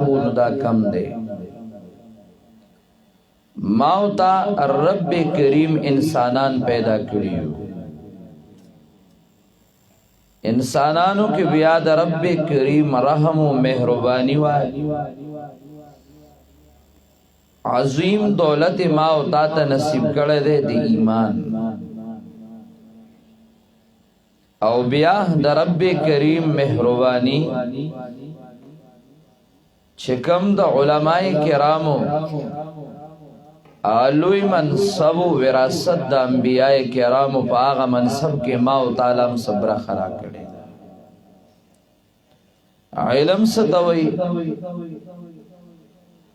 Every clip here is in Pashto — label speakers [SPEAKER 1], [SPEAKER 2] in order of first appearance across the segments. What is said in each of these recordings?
[SPEAKER 1] خلقون دا کم دے ماوتا رب کریم انسانان پیدا کریو انسانانو کی بیاد رب کریم رحم و مہربانی وائی عظیم دولت ماوتا تا نصیب کردے دے دی ایمان او بیاہ دا رب کریم مہربانی چکم دا علماء کرامو آلوی منصب و وراثت دا انبیاء کرامو پا آغا منصب کے ماو تعالی صبر خرا کرے علم ستوئی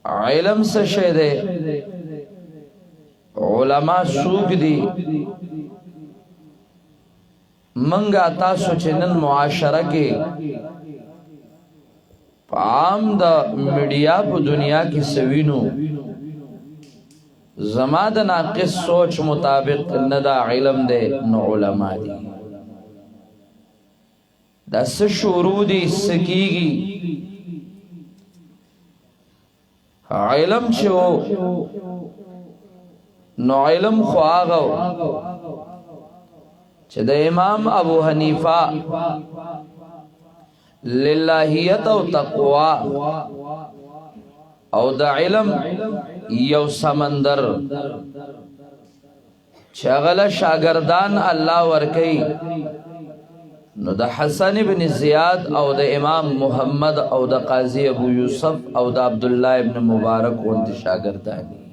[SPEAKER 1] علم سشدے علماء سوک دی منگا تاسو چنن معاشرہ کے عام دا میڈیا پا دنیا کی سوینو زماد ناقص سوچ مطابق ندا علم دے نو علماء دی دا سشورو دی سکیگی علم چھو نو علم خواغو چھ دا امام ابو حنیفہ للہیت و تقوی او دا علم یو سمندر چغل شاگردان اللہ ورکی نو دا حسن بن زیاد او دا امام محمد او دا قاضی ابو یوسف او دا عبداللہ ابن مبارک وانت شاگردانی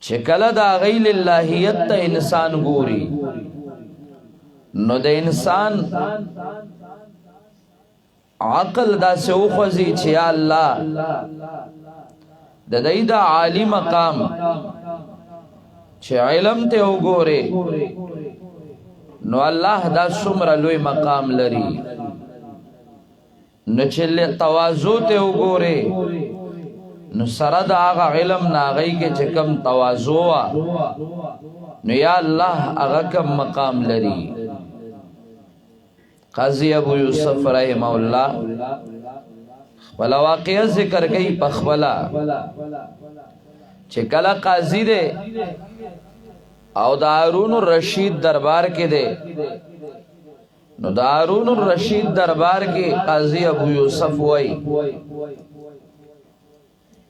[SPEAKER 1] چکل دا غیل اللہیت تا انسان گوری نو دا انسان عقل دا سے اوخوزی چھیا اللہ دا دی دا عالی مقام چھ علم تے او گورے نو اللہ دا سمر لوی مقام لری نو چلے توازو تے او گورے نو سرد آغا علم ناغی کے چکم توازوا نو یا اللہ آغا کم مقام لری قاضی ابو یوسف رحمہ اللہ خبلا واقعہ ذکر گئی پخبلا چکلا قاضی دے او دارون الرشید دربار کے دے نو دارون الرشید دربار کے قاضی ابو یوسف ہوئی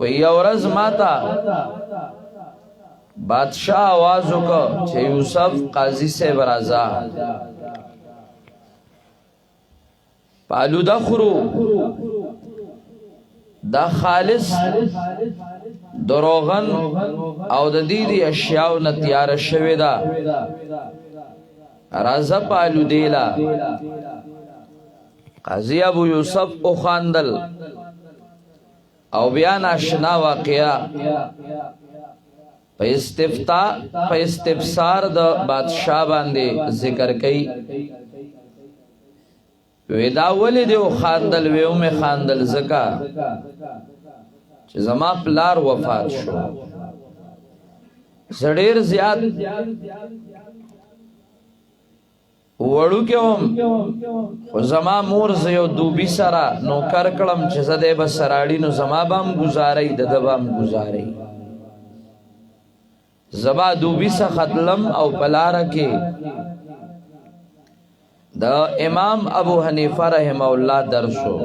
[SPEAKER 1] وی اورز ماتا بادشاہ آوازو کو چھے یوسف قاضی سے برازا پالو دا خرو دا خالص دروغن او دا دیدی اشیاؤ نتیار شوی دا رازا پالو دیلا قاضی ابو یوسف او خاندل او بیان آشنا واقعا پا استفسار دا بادشاہ باندے ذکر کئی ویدا ولی دیو خاندل ویو میں خاندل زکا چھ زما پلار وفات شو زڑیر زیاد وڑو کیوں زما مور زیو دوبی سرا نو کرکڑم چھ زدے بسراڑی نو زما بام گزاری ددبام گزاری زبا دوبی سا خطلم او پلارا کے دا امام ابو حنیفہ رحمہ اللہ درسو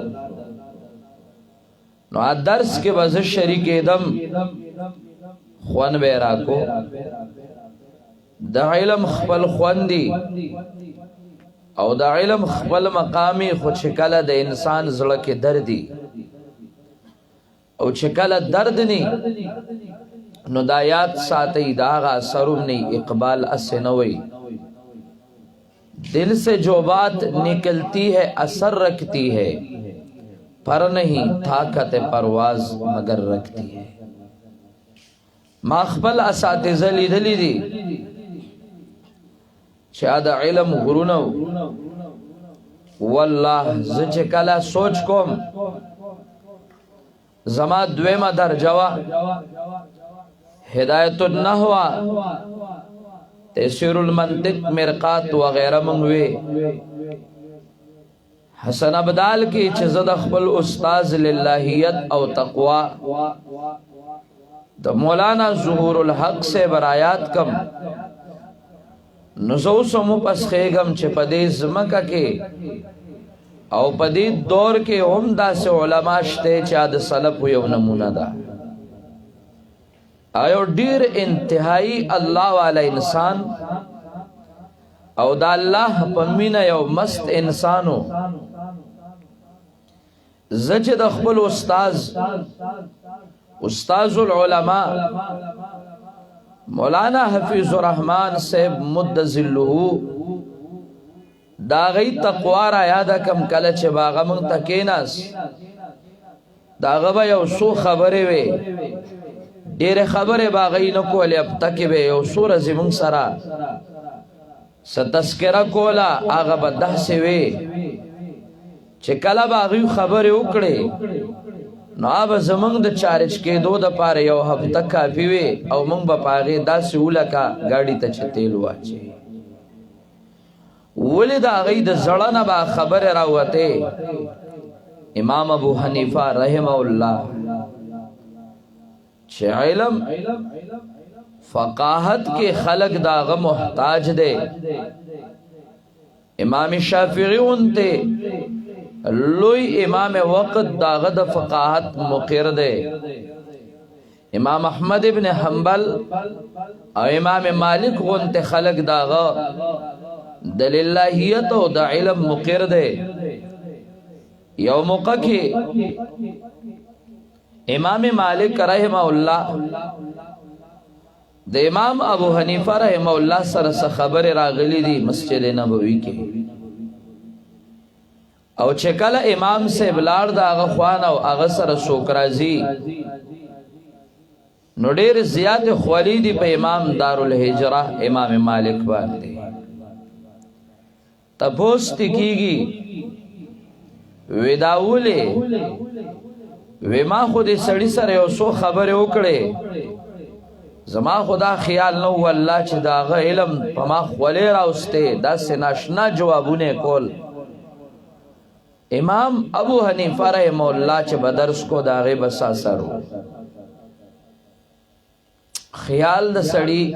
[SPEAKER 1] نو آ درس کے بزش شریک ادم خوان بیرا کو دا علم خپل خوان دی او دا علم خپل مقامی خود شکل دا انسان زڑک دردی او شکل درد نی نو دا یاد ساتی داغا سرم نی اقبال اسنوی دل سے جو بات نکلتی ہے اثر رکھتی ہے پر نہیں طاقت پرواز مگر رکھتی ہے ماخبل اساتذہ لیدلی دی شاید علم غرونو واللہ زچ کلا سوچ کوم زما دویمہ درجوہ ہدایت النحوہ تیسیر المنطق مرقات وغیرہ منگوے حسن ابدال کی چزد اخبل استاز للہیت او تقوی دا مولانا ظہور الحق سے برایات کم نزو سمو پس خیگم چھ پدیز مکہ کے او پدید دور کے عمدہ سے علماء شتے چاد سلب یو نمونہ دا آیو دیر انتہائی اللہ والا انسان او دا اللہ پمین یو مست انسانو زجد اخبل استاز العلماء مولانا حفیظ الرحمن صاحب مدذلہو دا غی تقوار آیادا کم کلچ باغا منگ تکیناس دا غبا یو سو خبری وے دیر خبر باغی نکو علی اب تکی بے یو سو رزی منگ سرا ستذکرہ کولا آغا بدہ سے وے چکلا باغی خبر اکڑے نو آب زمانگ دا چارچ کے دو دا پارے یو ہفتہ کافی وے او منگ با پاغی دا سی اولا کا گاڑی تا چھتیلو آچے ولی دا غی دا زڑانا با خبر راوتے امام ابو حنیفہ رحمہ اللہ چھ علم فقاہت کے خلق داغ محتاج دے امام شافعی انتے لوی امام وقت داغ دا فقاہت مقر دے امام احمد ابن حنبل او امام مالک انتے خلق داغ دللہیت و دا علم مقر دے یو موقع کی امام مالک رحمہ اللہ دا امام ابو حنیفہ رحمہ اللہ سرس خبر راغلی دی مسجد نبوی کی او چکل امام سے بلار دا آغا خوان او آغا سر سوکرازی نو دیر زیاد خوالی دی پا امام دارالحجرہ امام مالک باندے تپوستی کی گی ویداولے ویما خودی سڑی سر یو سو خبر اکڑے زما خدا خیال نو اللہ چی داغ علم پما خولی راوستے دا سناشنا جوابونے کول امام ابو حنیفہ رحمہ اللہ چی بدرس کو داغے بسا سرو خیال دا سڑی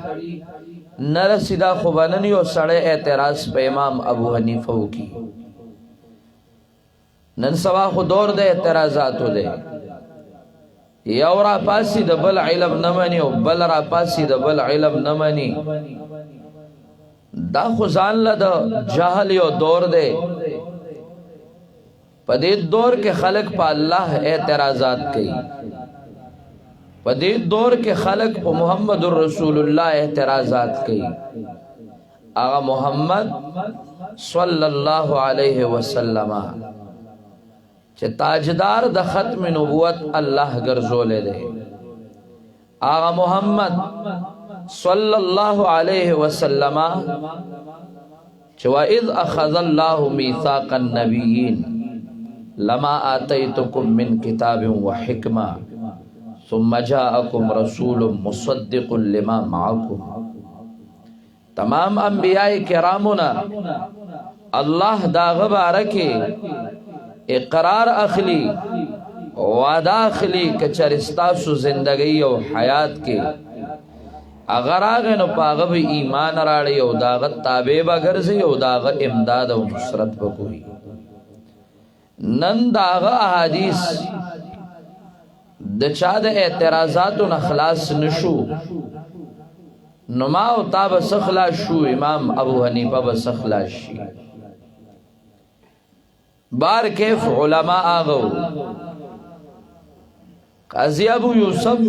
[SPEAKER 1] نرسیدہ خوباننی و سڑے اعتراض پہ امام ابو حنیفہ کی نن سوا خود دور دے اعتراضاتو دے یو را پاسی دا بل علم نمانی و بل را پاسی دا بل علم نمانی دا خوزان لدا جہل یو دور دے پدید دور کے خلق پا اللہ اعتراضات کی پدید دور کے خلق پا محمد الرسول اللہ اعتراضات کی آغا محمد صلی اللہ علیہ وسلم چھ تاجدار دا ختم نبوت اللہ گرزولے دے آغا محمد صلی اللہ علیہ وسلم چھ وَإِذْ أَخَذَ اللَّهُ مِيثَاقَ النَّبِيِّينَ لَمَا آتَيْتُكُم مِّن كِتَابٍ وَحِكْمَةٍ ثُمَّ جَاءَكُمْ رَسُولٌ مُصَدِّقٌ لِمَا مَعَكُمْ تمام انبیاء کرامنا اللہ دا غبارکے اقرار اخلی وعدہ اخلی کچرستاسو زندگی و حیات کے اگر آگے نو پاغب ایمان راڑی و داغت تابیبہ گرزی و داغت امداد و نصرت بکوئی نن داغ احادیث دچاد اعتراضات و نخلاص نشو نما و تاب سخلاص شو امام ابو حنیفہ بسخلاص شی بار کیف علماء آگو قاضی ابو یوسف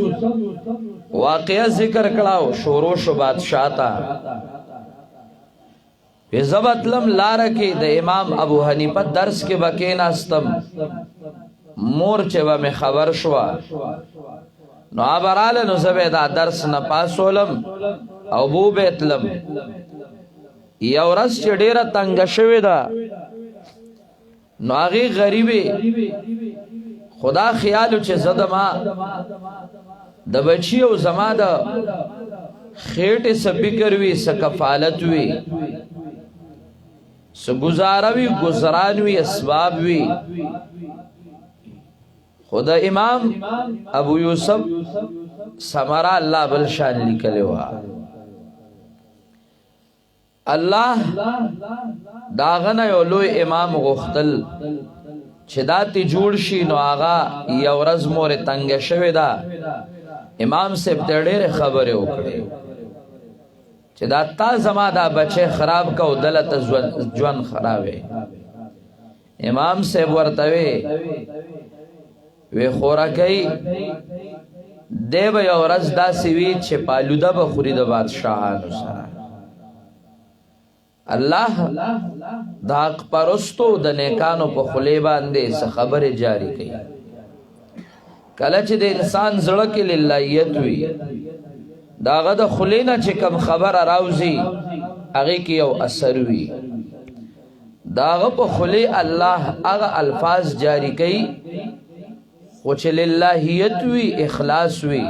[SPEAKER 1] واقعہ ذکر کڑاو شوروش و بادشاہ تا فی زبطلم لارکی دا امام ابو حنیفہ درس کے بکین استم مورچے با میں خبر شوا نو آبرال نو زبیدہ درس نپاسولم او بو بیتلم یو رس چی دیر تنگشوی دا نو آغی غریبی خدا خیالو چه زدما دا بچی او زما دا خیٹ سپکر وی سکفالت وی سو گزاروی گزرانوی اسبابوی خود امام ابو یوسف سمرا اللہ بلشان لکلوا اللہ داغنا یولوی امام غختل چه دا تی جوڑ شی نو آغا یو رز مور تنگ شوی دا امام سیب تیڑیر خبر اکڑے چه دا تا زما دا بچے خراب کا دلت جون خرابے امام سیب ورطوے وی خورا کئی دیو یو رز دا سوی چه پالودا بخوری دا بادشاہانو سرا اللہ دا حق پرستو دا نیکانو پا خلی باندے سے خبر جاری کئی کلچ دے انسان زڑکی للہیت ہوئی دا غد خلینا چه کم خبر راوزی اگی کی یو اثر ہوئی دا غد پا خلی اللہ اگا الفاظ جاری کئی خوچ للہیت ہوئی اخلاص ہوئی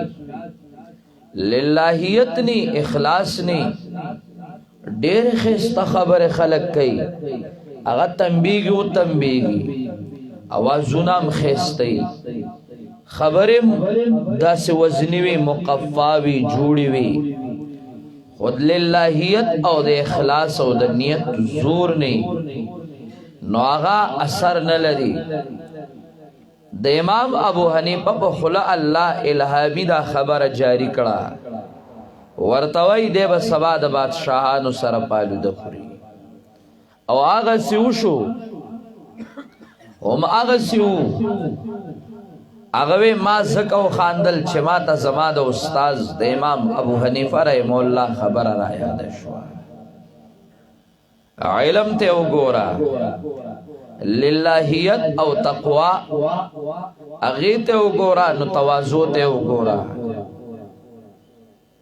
[SPEAKER 1] للہیت نی اخلاص نی دیر خیست خبر خلق کئی اگا تنبیگی و تنبیگی آوازونام خیستی خبرم دا سی وزنیوی مقفاوی جوڑیوی خود للہیت او دا اخلاص او دا نیت زور نی نو آغا اثر نلدی دا امام ابو حنیفہ پا خلا اللہ الہامی دا خبر جاری کڑا ورطوئی دے با سبا دا بادشاہانو سر پالو دا خوری او آغا سیو شو هم آغا سیو آغاوی ما زکاو خاندل چه ما تا زما دا استاز دا امام ابو حنیفہ رحم اللہ خبر را یاد شوا علم تے او گورا للہیت او تقوی اغیت او گورا نو توازو تے او گورا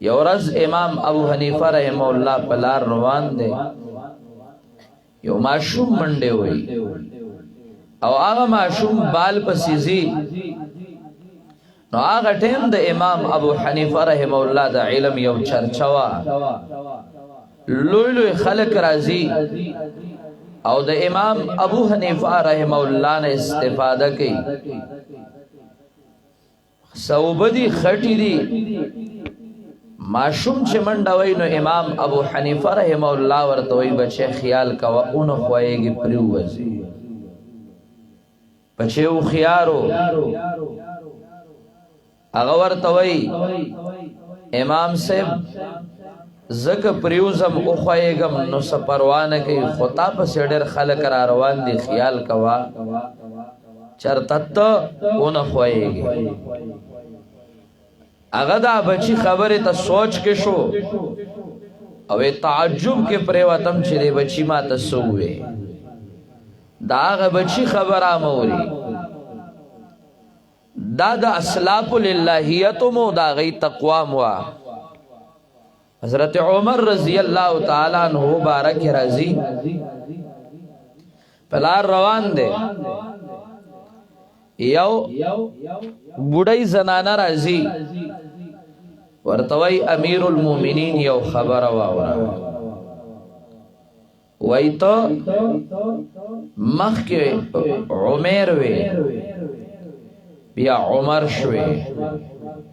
[SPEAKER 1] یو رز امام ابو حنیفہ رحمہ اللہ پلار روان دے یو معشوم منڈے ہوئی او آغا معشوم بال پسیزی نو آغا ٹیم دا امام ابو حنیفہ رحمہ اللہ دا علم یو چرچوا لوی لوی خلق رازی او دا امام ابو حنیفہ رحمہ اللہ نے استفادہ کی صوبدی خٹی دی معشوم چه منڈوئی نو امام ابو حنیفہ رحمہ اللہ ورطوئی بچے خیال کوا اونو خواہے گی پریو وزی بچے او خیارو اغور توئی امام صاحب زک پریوزم اخوائیگم نو سپروانکی خطا پس ڈر خلق را روان دی خیال کوا چرتت اون اخوائیگی اغدا بچی خبری تا سوچ کے شو اوی تعجب کے پریواتم چلے بچی ما تسووے دا آغا بچی خبر آموری دا اسلاف للہیتمو دا غی تقوام وا حضرت عمر رضی اللہ تعالیٰ عنہ بارک رضی پلار روان دے یو بڑی زنانا رضی ورطوئی امیر المومنین یو خبر واورا وی تو مخ کے عمیر وی بیا عمر شوی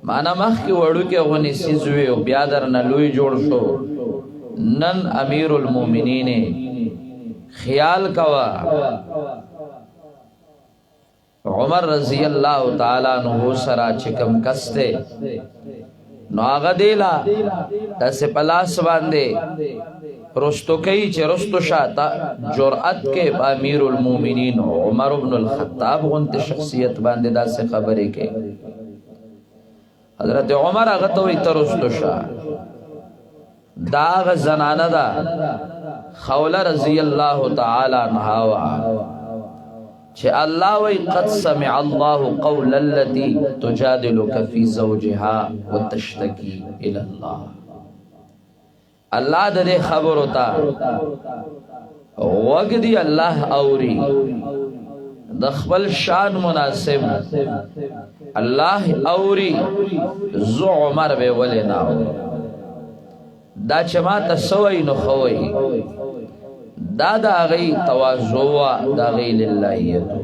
[SPEAKER 1] مانا مخ کی وڑو کے غنی سیزوی و بیادر نلوی جوڑ شو نن امیر المومنین خیال کوا عمر رضی اللہ تعالیٰ نو سرا چکم کستے نو آغا دیلا دس پلاس باندے رستو کئی چے رستو شاتا جرعت کے امیر المومنین عمر بن الخطاب غنت شخصیت باندے دا سے خبرے کے حضرت عمر اغتوی ترستو شاہ داغ زنانہ دا خولہ رضی اللہ تعالیٰ عنہاوا چھے اللہ وی قد سمع اللہ قول اللتی تجادلک فی زوجہا وتشتکی الاللہ اللہ دے خبر ہوتا وقتی اللہ اوری دخبل شان مناسب اللہ اوری زو عمر بے ولی ناو دا چما تسوئی نخوئی دا دا غی تواضع دا غی للہیتو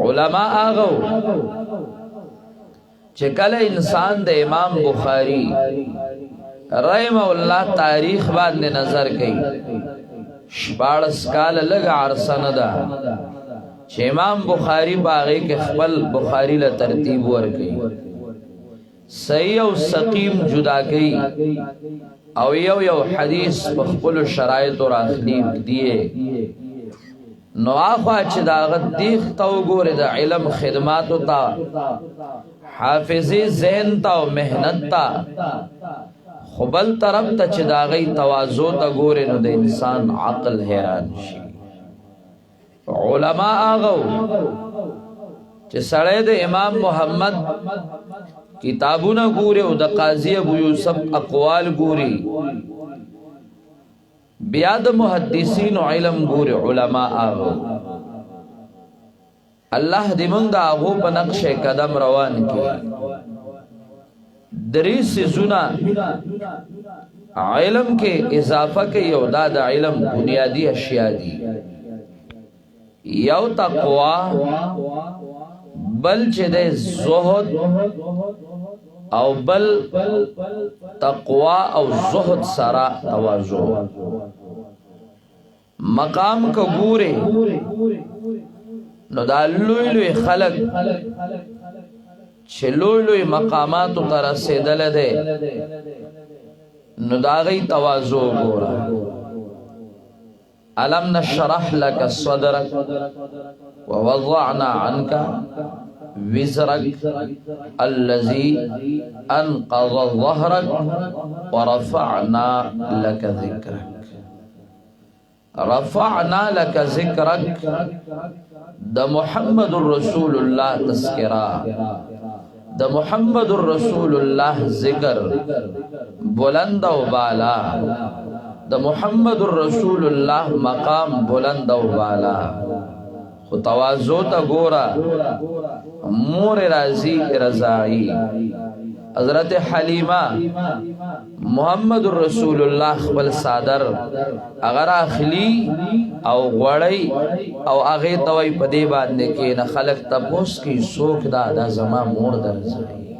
[SPEAKER 1] علماء آغو چکل انسان دا امام بخاری رحمہ اللہ تاریخ باندے نظر کئی شپاڑس کال لگ عرصن دا چھ امام بخاری باغی کے خپل بخاری لترتیب ورکی صحیح و سقیم جدا کئی او یو حدیث بخپل شرائط اور اخلیق دیئے نو آخوا چھ داغت دیخ تاو گورے دا علم خدماتو تا حافظی ذہن تا و محنت تا خبل طرف تا چھ داغی توازو تا گورے نو دا انسان عقل حیران شی علماء آغو چھ سڑے دا امام محمد کتابونا گورے او دا قاضی ابو یوسف اقوال گوری بیاد محدثین و علم گورے علماء آغو اللہ دی منگ دا آغو پا نقش قدم روان کی دریس سزونا علم کے اضافہ کے یو دا دا علم بنیادی اشیاء دی یو تقوی بل چه دے زہد او بل تقوی او زہد سرا توازو مقام کا گورے نو دا لوی لوی خلق چه لوی لوی مقاماتو ترسیدل دے نو دا غی توازو گورا علم نشرح لك صدرك ووضعنا عنك وزرك الذي انقض ظهرك ورفعنا لك ذكرك رفعنا لك ذكرك دا محمد رسول الله تذکرہ دا محمد رسول الله ذکر بلند و بالا دا محمد رسول اللہ مقام بلند و بالا خو توازو تا گورا مور رازی رضائی حضرت حلیمہ محمد رسول اللہ خبل صادر اگر اخلی او غوڑی او اغی توی پدی بعد نکین خلق تپوس کی سوک دا زمان مور در رضائی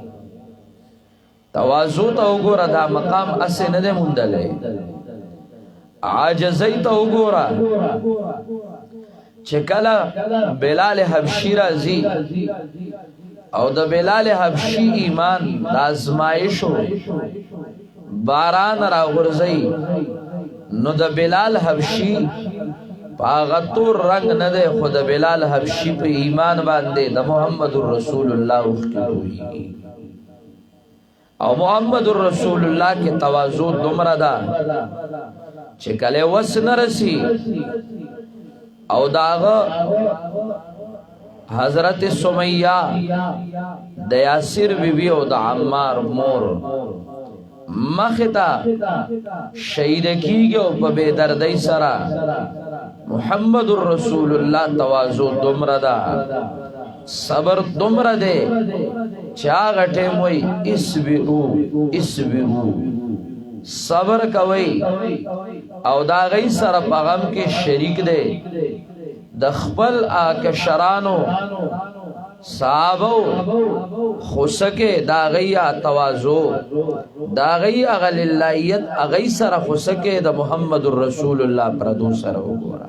[SPEAKER 1] توازو تا گورا دا مقام اسے ندے مندلے عاجزی تا گورا چکلا بلال حبشی رازی او دا بلال حبشی ایمان دا ازمائشو باران را غرزی نو دا بلال حبشی پاغتور رنگ ندے خود بلال حبشی پہ ایمان باندے دا محمد الرسول اللہ اختی ہوئی او محمد الرسول اللہ کے توازو دمرا دا چکلے وس نرسی او داغا حضرت سمیہ دا یاسر بی بی او دا عمار مور مختا شہید کی گئو پا بے دردی سرا محمد الرسول اللہ توازو دمرا دا صبر دمرا دے چاہ گھٹے موئی اسبرو صبر کوئی او دا غی سر پغم کے شریک دے دخبل آکشرانو صحابو خسکے دا غی توازو دا غی اغل اللہیت اغی سر خسکے دا محمد الرسول اللہ پردو سر ہو گورا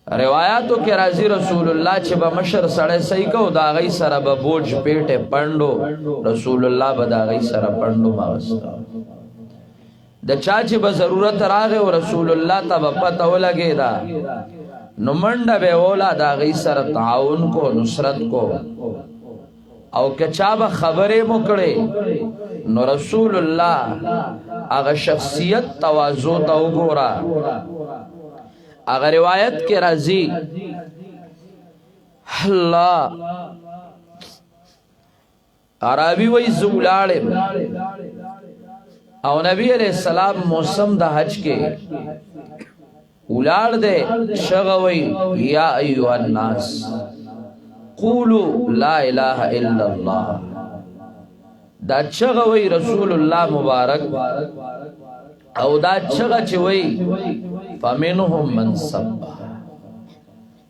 [SPEAKER 1] روایاتو کے راضی رسول اللہ چھ با مشر سڑے سیکو دا غی سر با بوجھ پیٹے پنڈو رسول اللہ با دا غی سر پنڈو مغستا دا چاچی با ضرورت راغے و رسول اللہ تا با پتہ لگے دا نمانڈا بے اولا دا غی سر تعاون کو نصرت کو او کچا با خبرے مکڑے نو رسول اللہ اگا شخصیت توازو تا گورا اگر روایت کے راضی اللہ عربی وی زولارم او نبی علیہ السلام موسم دا حج کے اولاد دے شغوی یا ایوہ الناس قولو لا الہ الا اللہ دا شغوی رسول اللہ مبارک او دا چغه چوي فمنهم من سبح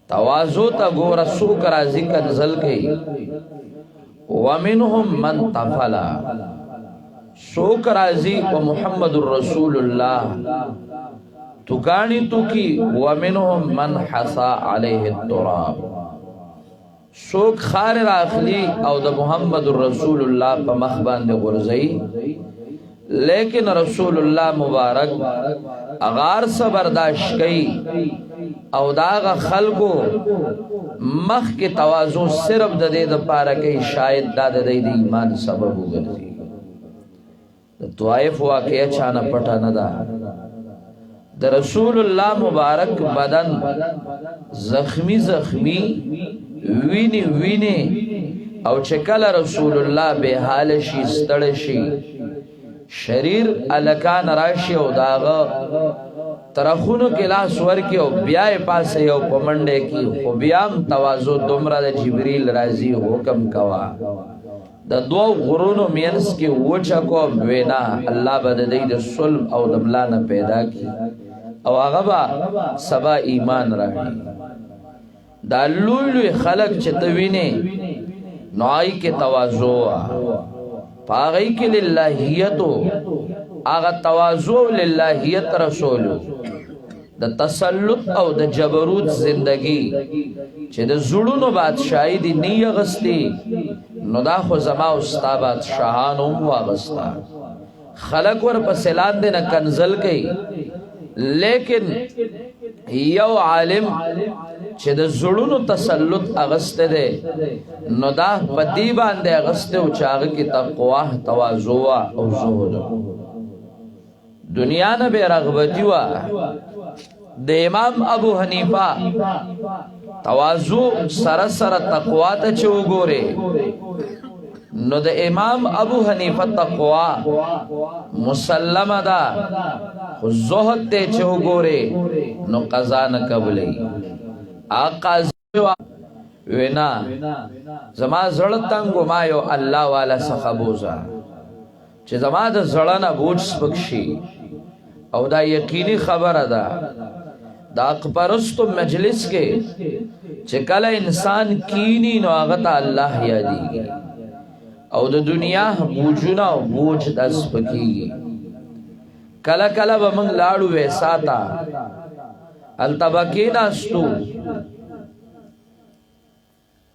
[SPEAKER 1] تواضع تا ګور سو کرا ذکر زل کوي ومنهم من طفلا سو کرا زی و محمد رسول الله تو گانی تو کی ومنهم من حصا علیه التراب سوک خار راخلی او د محمد رسول الله په مخ باندې غورځي لیکن رسول الله مبارک اغار سے برداشت کئی او داغ خلقو مخ کے توازن صرف د دې د پاره کئی شاید دا د دې د ایمان سبب وګرځي د طائف واقعه چانه پټه نه ده د رسول الله مبارک بدن زخمی زخمی ویني ویني او چکل رسول الله به حال شي ستړ شي شریر الکان راشی او داغا ترخونو کے لاس ورکی او بیائی پاسے او پمنڈے کی او بیام توازو دمرا دا جبریل رازی حکم کوا دا دو غرونو مینس کی وچا کو وینا اللہ با دا دی دا سلم او دملانا پیدا کی او اغبا سبا ایمان رہی دا لوی خلق چتوینے نوعی کے توازو پاغی کے للہیتو آغا توازو للہیت رسولو دا تسلط او دا جبروت زندگی چه دا زڑونو بادشاہی دی نی اغسطی نو دا خو زما استا بادشاہانو مو اغسطا خلق ور پسلان دینا کنزل کئی لیکن یو عالم چه دا زڑونو تسلط اغسطے دے نو دا پدی باندے اغسطے و چاگے کی تقواہ توازوہ او زہدو دنیا نبی رغبتیوہ دے امام ابو حنیفہ توازو سر تقواہ تا چو گورے نو دا امام ابو حنیفہ تقواہ مسلم دا زہد تے چو گورے نو قضا نہ قبلی آقا وینا زما زړه تنګو ما یو الله والا څخه بوزا چې زما د زړه نه بوج سپک شي او دا یقیني خبره ده دا پرستو مجلس کې چې کله انسان کینی نو هغه ته الله یادېږي او د دنیا بوجونه او بوج د سپکیږي کله کله به موږ لاړو وېساته التبکی ناستو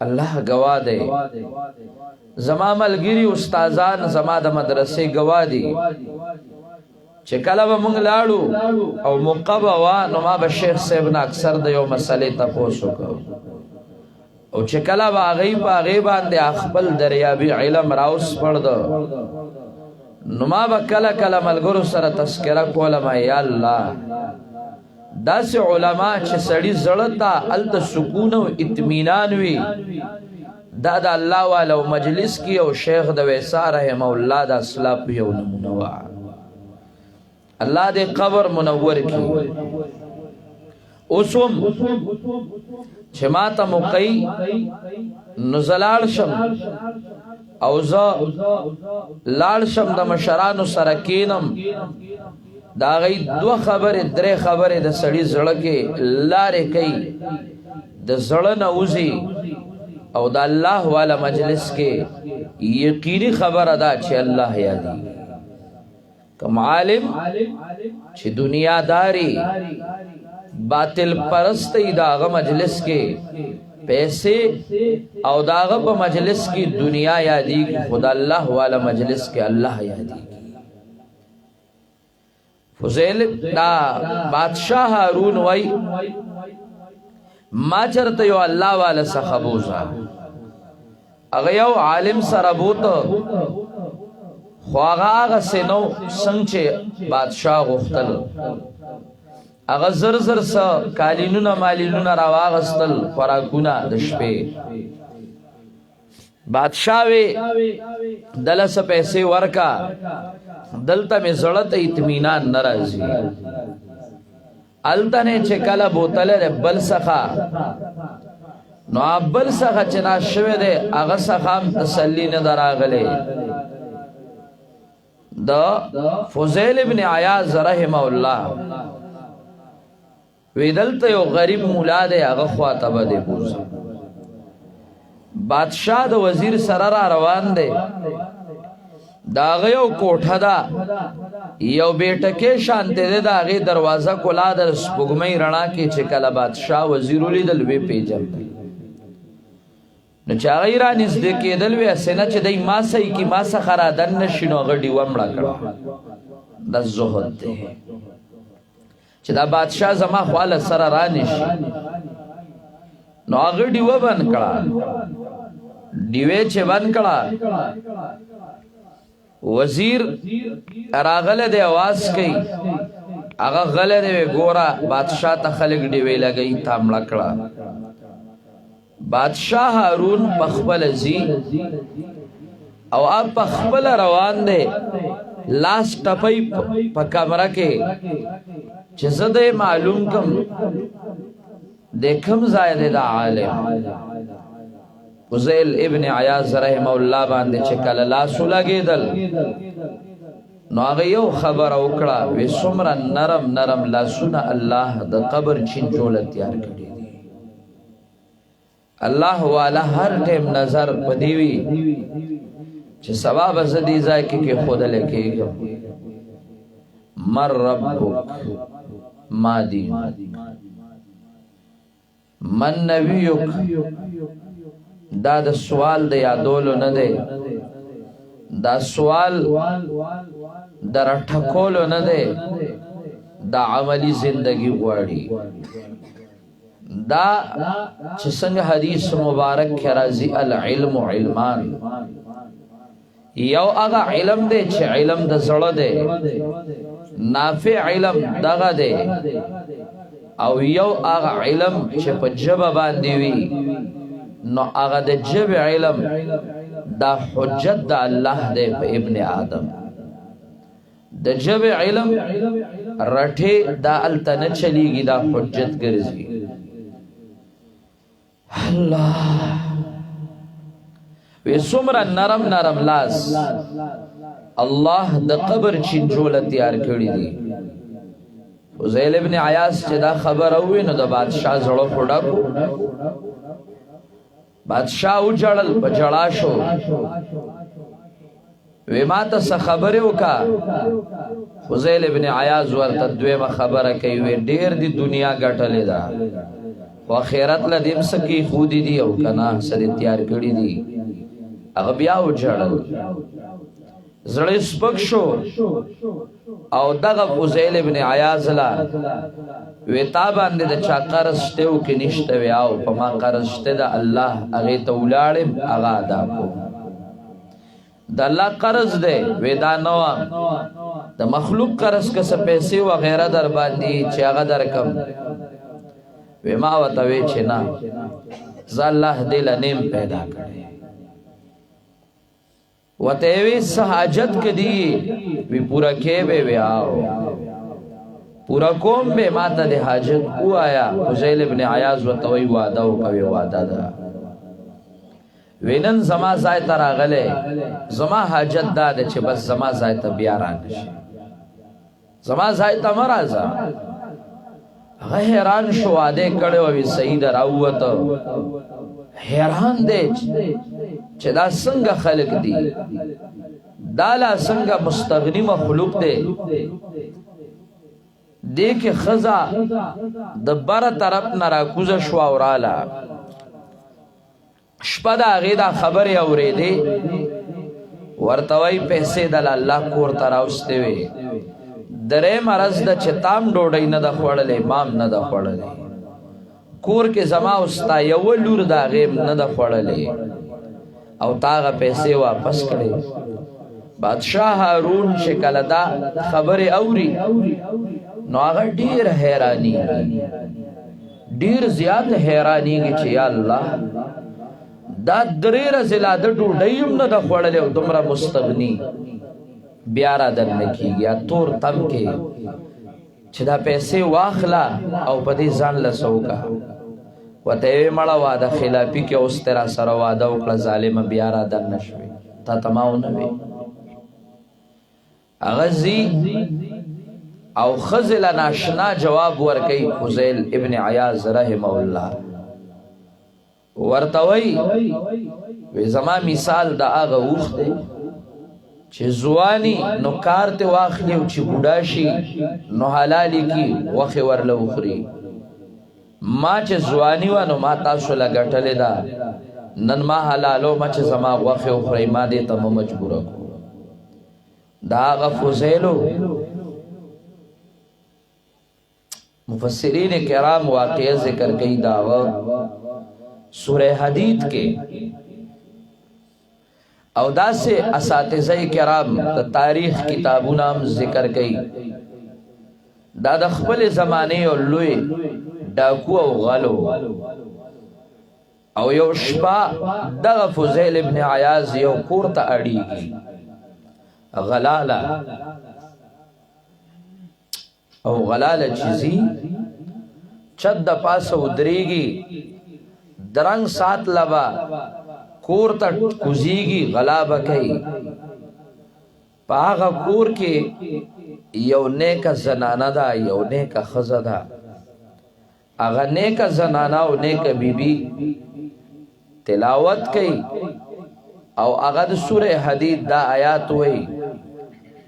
[SPEAKER 1] اللہ گواہ دے زما ملگیری استازان زما دا مدرسے گواہ دی چکلا با منگ لاڑو او مقبا وانو ما با شیخ صاحبنا اکثر دا یو مسئلے تپوسو کرو او چکلا با غیبان دے اخبل دریابی علم راوس پڑ دا نو ما با کلا ملگرو سر تذکرہ کولما یا اللہ دا سے علماء چھ سڑی زڑتا التا سکون و اطمینان وی دا اللہ والا و مجلس کی او شیخ دا ویسا رحمہ اللہ دا اصلاح پی او نمونوا اللہ دے قبر منور کی اسم چھ ماتا مقی نزلال شم اوزا لال شم دا مشرانو سرکینم دا غی دو خبر درے خبر دا سڑی زڑکے لارے کئی دا زڑن اوزی او دا اللہ والا مجلس کے یقینی خبر ادا چھے اللہ یادی کم عالم چھے دنیا داری باطل پرستی داغ مجلس کے پیسے او داغ پا مجلس کی دنیا یادی خدا اللہ والا مجلس کے اللہ یادی فضیل دا بادشاہ ہارون وی ما چرتا یو اللہ والا سخبوزا اغیو عالم سربوتا خواغا آغا سنو سنچے بادشاہ غختل اغا زرزر سا کالینونا مالینونا رواغستل خوراکونا دشپے بادشاہ وی دلس پیسے ورکا دلتا میں زڑت اطمینان نرازی علتا نے چکالا بوتلے دے بل سخا نو آپ بل سخا چنا شوے دے اغا سخام تسلی ندر آگلے دا فضیل ابن عیاض رحمه الله ویدلتا یو غریب مولا دے اغا خواتبا دے بوزا بادشاہ دا وزیر سره را روان دے دا غیو کوٹھا دا یو بیٹکے شانتے دے دا غی دروازہ کلا دا سپگمی رنا کی چکل بادشاہ وزیرو لی دلوی پیجم دی نو چا غی را نزدکی دلوی اسینا چا دی ماسا ای کی ماسا خرادن نشینو غی ومڑا کرا دا زہد دے چا دا بادشاہ زما خوال سر رانشی نو آغی ڈیوہ بن کڑا ڈیوے چے بن کڑا وزیر اراغل دے آواز کئی آغا غل دے گورا بادشاہ تا خلق ڈیوے لگئی تاملا کڑا بادشاہ ہارون پخبل زی او آپ پخبل روان دے لاس ٹپئی پا کمرہ کے چیزد معلوم کم دیکھم زائد دا عالم فضیل ابن عیاض رحمہ اللہ باندے چکل لاسو لگے دل نو آگیو خبر اوکڑا وی سمرا نرم نرم لاسونا اللہ دا قبر چنچولت تیار کردی دی اللہ والا ہر ٹیم نظر پدیوی چھ سواب زدی زائکی کے خود لکے گا مر ربک ما دین من نبیک دا دا سوال دا یادولو ندے دا سوال دا رٹھکولو ندے دا عملی زندگی غواری دا چسنگ حدیث مبارک کے رازی العلم علمان یو اگا علم دے چھ علم دا زڑ دے نافع علم دغا دے او یو اگا علم چھ پا جب باندیوی نو آغا دے جب علم دا حجت دا اللہ دے پا ابن آدم دا جب علم رٹھے دا التن چلی گی دا حجت گرزی اللہ وی سمرا نرم نرم لاس اللہ دا قبر چنجولت تیار کری دی فضیل ابن عیاض چے دا خبر ہوئی نو دا بادشاہ زڑو پھوڑا کو بادشاہ اجڑل بجڑا شو وی ماتا سا خبریو کا فضیل ابن عیاض ورطا دویم خبر کئی وی دیر دی دنیا گٹلی دا و خیرت لدیم سکی خودی دی او کنا سر تیار کری دی اغبیا اجڑل زڑی سپک شو او دغا فضیل ابن عیاض لا وی تابان دا چا قرص شتیو کی نشتوی آو پا ما قرص شتی دا اللہ اغیط اولارم اغا دا کو دا اللہ قرص دے وی دا نوا دا مخلوق قرص کس پیسی وغیرہ در باندی چی اغا در کم وی ما وطوی چی نا زا اللہ دل نیم پیدا کرے وطیوی سحاجت کدی وی پورا کے بے وی آو پورا کوم بے ماتا دے حاجت او آیا فضیل ابن عیاض وطوی وعدہ و کوی وعدہ دا وینن زما زائتا را غلے زما حاجت دا دے چھے بس زما زائتا بیارانش زما زائتا مرازا حیران شو آدے کڑے وی سید راوتا حیران دے چھے دا سنگا خلق دی دالا سنگا مستغنی مخلوق دے دیکھ خزا دبارا طرف نراکوز شواورالا شپدا غیدہ خبر اوری دے ورطوئی پیسے دل اللہ کور تراؤستے وے درے مرز دا چتام ڈوڑی ندا خوڑلے مام ندا خوڑلے کور کے زما استا یو لور دا غیم ندا خوڑلے او تاغا پیسے واپس کرے بادشاہ ہارون شکل دا خبر اوری نو آغا دیر حیرانی دیر زیاد حیرانی گی چھ یا اللہ دا دریر زلا دا ڈوڑیم نا دا خوڑلے و دمرا مستغنی بیارا در نکی گیا تور تم کے چھ دا پیسے واخلا او پدی زان لسوکا و تیوی مڑا وادا خلافی کے اس تیرا سر وادا وکلا ظالم بیارا در نشوی تا تماؤ نوی اغزی او خزل ناشنا جواب ورکی فضیل ابن عیاض رحمه اللہ ورطوئی وی زمان مثال دا آغا اوخ دے چه زوانی نو کارت واخلی و چه بوداشی نو حلالی کی وخی ورلو اخری ما چه زوانی و نو ما تاسو لگٹل دا نن ما حلالو ما چه زما وخی اخری ما دیتا مجبورا کو دا آغا فضیلو مفسرین کرام واقعہ ذکر کئی دعوی سورہ حدید کے او دا سے اساتذہ کرام دا تاریخ کتابوں نام ذکر کئی دا دا خپل زمانے او لوی ڈاکو او غلو او یو شپا دا فضیل ابن عیاض یو کورتا اڑی گی غلالا او غلالا چیزی چد دا پاس ادریگی درنگ سات لبا کور تا کزیگی غلابہ کئی پاغا کور کے یو نیکا زنانا دا یو نیکا خزا دا اغا نیکا زنانا و نیکا بی بی تلاوت کئی او اغا دا سور حدید دا آیات ہوئی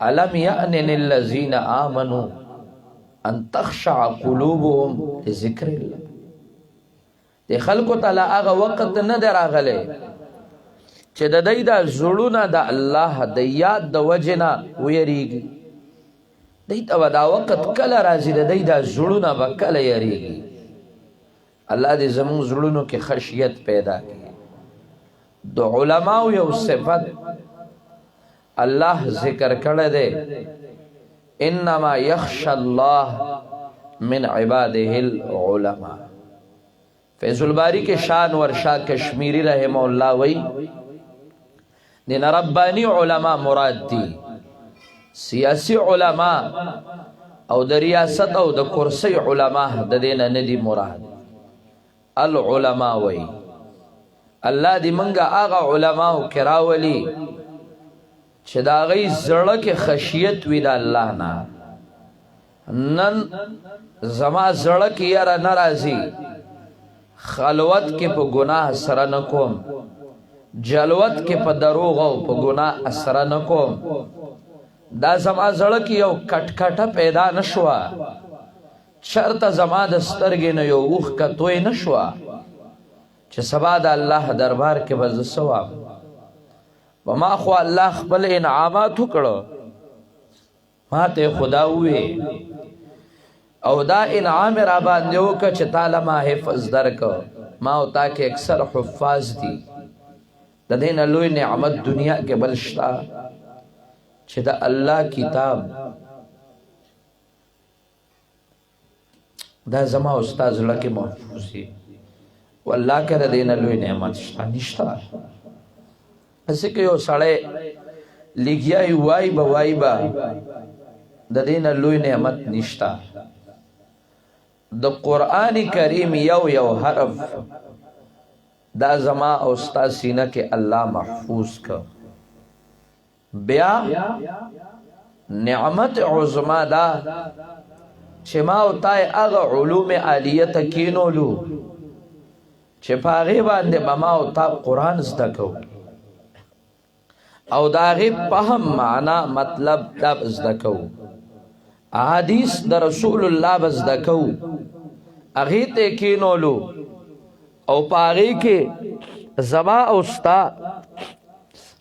[SPEAKER 1] علم یعنن اللذین آمنوا ان تخشع قلوبهم لذکر اللہ دی خلقو تعالی آغا وقت ندر آغلے چه دا دی دا زلونا دا اللہ دا یاد دا وجنا ویریگی دی دا وقت کل رازی دا دی دا زلونا با کل یریگی اللہ دی زمون زلونو کی خشیت پیدا کی دو علماء یو صفت اللہ ذکر کردے انما یخش اللہ من عباده العلماء فیض الباری کے شان ورشا کشمیری رحمہ اللہ وی دینا ربانی علماء مراد دی سیاسی علماء او دا ریاست او دا کرسی علماء دا دینا ندی مراد العلماء وی اللہ دی منگا آغا علماء کراولی چه دا غی زرک خشیت وی دا اللہ نا نن زما زرک یارا نرازی خلوت کے پا گناہ سر نکوم جلوت کے پا دروغو پا گناہ سر نکوم دا زما زرک یو کٹ کٹا پیدا نشوا شرط زما دسترگی نیو اوخ کتوی نشوا چه سبا دا اللہ دربار کے بز سواب وما خوا اللہ خبل انعاماتو کرو ما تے خدا ہوئے او دا انعام را باندیو که چه تالا ما حفظ درکو ما او تاکہ اکثر حفاظ دی دا دین اللوی نعمت دنیا کے بلشتا چه دا اللہ کتاب دا زما استاز لکی محفوظی واللہ که دا دین اللوی نعمت شتا نشتا ایسے کہ یو سڑے لگیائی وائی با دا دین اللوی نعمت نشتا دا قرآن کریم یو حرف دا زما اوستا سینہ کے اللہ محفوظ کا بیا نعمت عظمہ دا چه ما اوتای اغا علوم عالیت کینولو چه پاغی بانده بما اوتا قرآن زدکو او دا غیب پہم معنی مطلب دا بزدکو احادیث دا رسول اللہ بزدکو اغیت کینولو او پاغی کے زما اوستا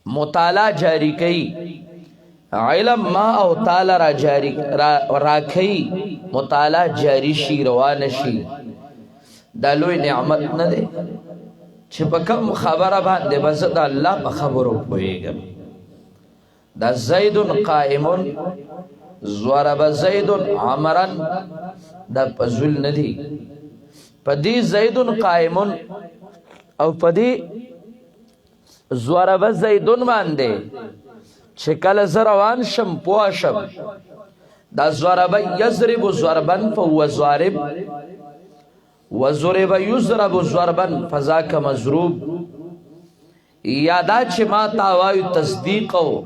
[SPEAKER 1] مطالعہ جاری کئی علم ما او تعالی را جاری راکھئی مطالعہ جاری شی روانشی دا لوی نعمت ندے چھ بکم خبر باندے بس دا اللہ بخبرو پوئے گا دا زید قائمون زورب زید عمرن دا پزول ندی پدی زید قائمون او پدی زورب زیدون باندے چکل زروان شم پواشم دا زورب یزرب زوربن فهو زورب وزرب یزرب زوربن فذاک مزروب یادا چه ما تاوایو تصدیقو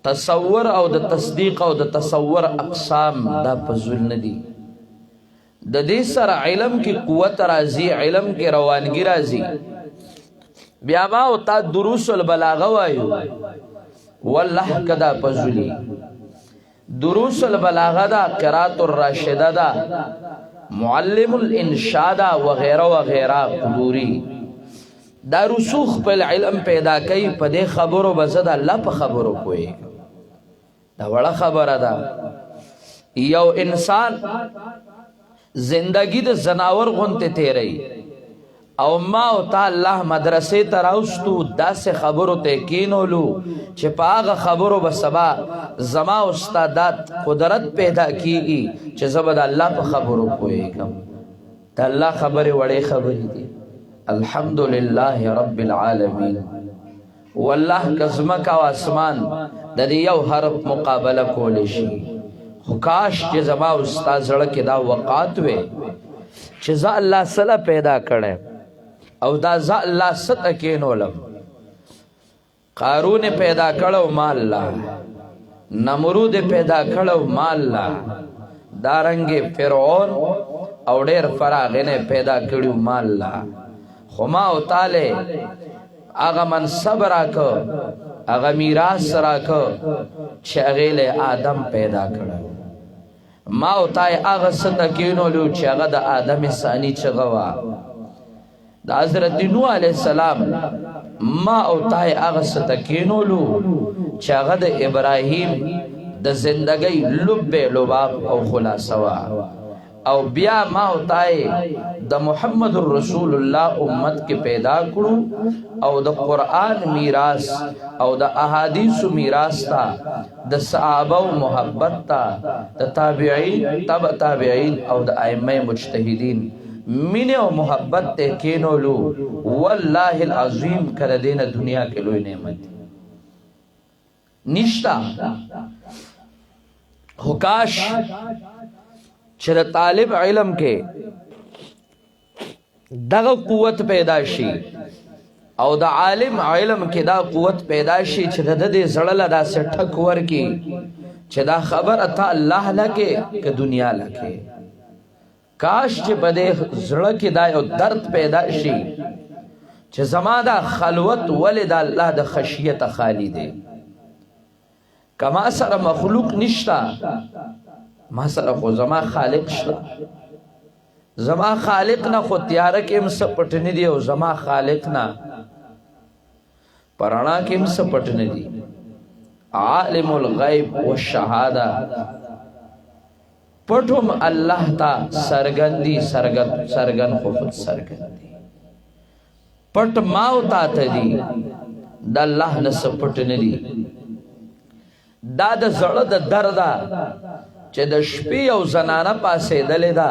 [SPEAKER 1] تصور او د تصدیق او د تصور اقسام دا پزول ندی. د دې سره علم کی قوت راځي، علم کی روانګی راځي. بیا ما او تا دروس البلاغه وایو، والله کدا پزولی. دروس البلاغه دا، قرات الراشده دا، معلم الانشاء دا وغیرہ وغیرہ قدوری. دا رسوخ پل علم پیدا کئی پا دے خبرو بزد اللہ پا خبرو کوئی. دا وڑا خبر دا. یو انسان زندگی دا زناور غنتے تیرئی او ما او تا اللہ مدرسے تراؤستو دا سے خبرو تیکینولو چھ پا آغا خبرو بسبا زما استادات قدرت پیدا کیگی چھ زبا دا اللہ پا خبرو کوئی کم. دا اللہ خبر وڑے خبری دی. الحمدللہ رب العالمین. واللہ کزمکا و اسمان دا دیو حرف مقابلہ کولشی. خکاش چی زما استاد زڑک دا وقات وے چی زا اللہ صلح پیدا کرے او دا زا اللہ ستکینولم. قارون پیدا کرو ما اللہ، نمرود پیدا کرو ما اللہ، دارنگ فرعون او دیر فراغین پیدا کرو ما اللہ. خما او تالے آغا منصب راکو، آغا میراث راکو چھ اغیل آدم پیدا کرو. ما او تای آغا ستکینو لیو چھ اغا دا آدم ثانی چگوا. دا حضرت نوح علیہ السلام ما او تای آغا ستکینو لیو چھ اغا دا ابراہیم دا زندگی لب لباب او خلاصوا. او بیا ما ہوتائے دا محمد الرسول اللہ امت کے پیدا کرو او دا قرآن میراث او دا احادیث میراث تا، دا صحابہ و محبت تا، دا تابعین تب تابعین او دا ائمہ مجتہدین مینے و محبت تے کینو لو. واللہ العظیم کردین دنیا کے لوئی نعمت نشتا. حکاش چر طالب علم کے دغ قوت پیداشی او دا عالم علم کے دا قوت پیداشی چر دا دے زڑل دا سے ٹھک ور کی چر دا خبر اتا اللہ لکے کہ دنیا لکے. کاش چر بدے زڑل کی دا یو درد پیداشی چر زمان دا خلوت ولی دا اللہ دا خشیت خالی دے. کما سر مخلوق نشتا، ما سر خو زما خالق شتا. زما خالق نا خو تیارکیم سا پٹنی دی او زما خالق نا پرانا کیم سا پٹنی دی. عالم الغیب والشہادہ پٹھم اللہ تا سرگندی سرگن خود سرگندی. پٹ ماو تا تا دی دا اللہ نسا پٹنی دی. دا دا زڑ دا دردا چه د شپې او زنانه پاسې دلې دا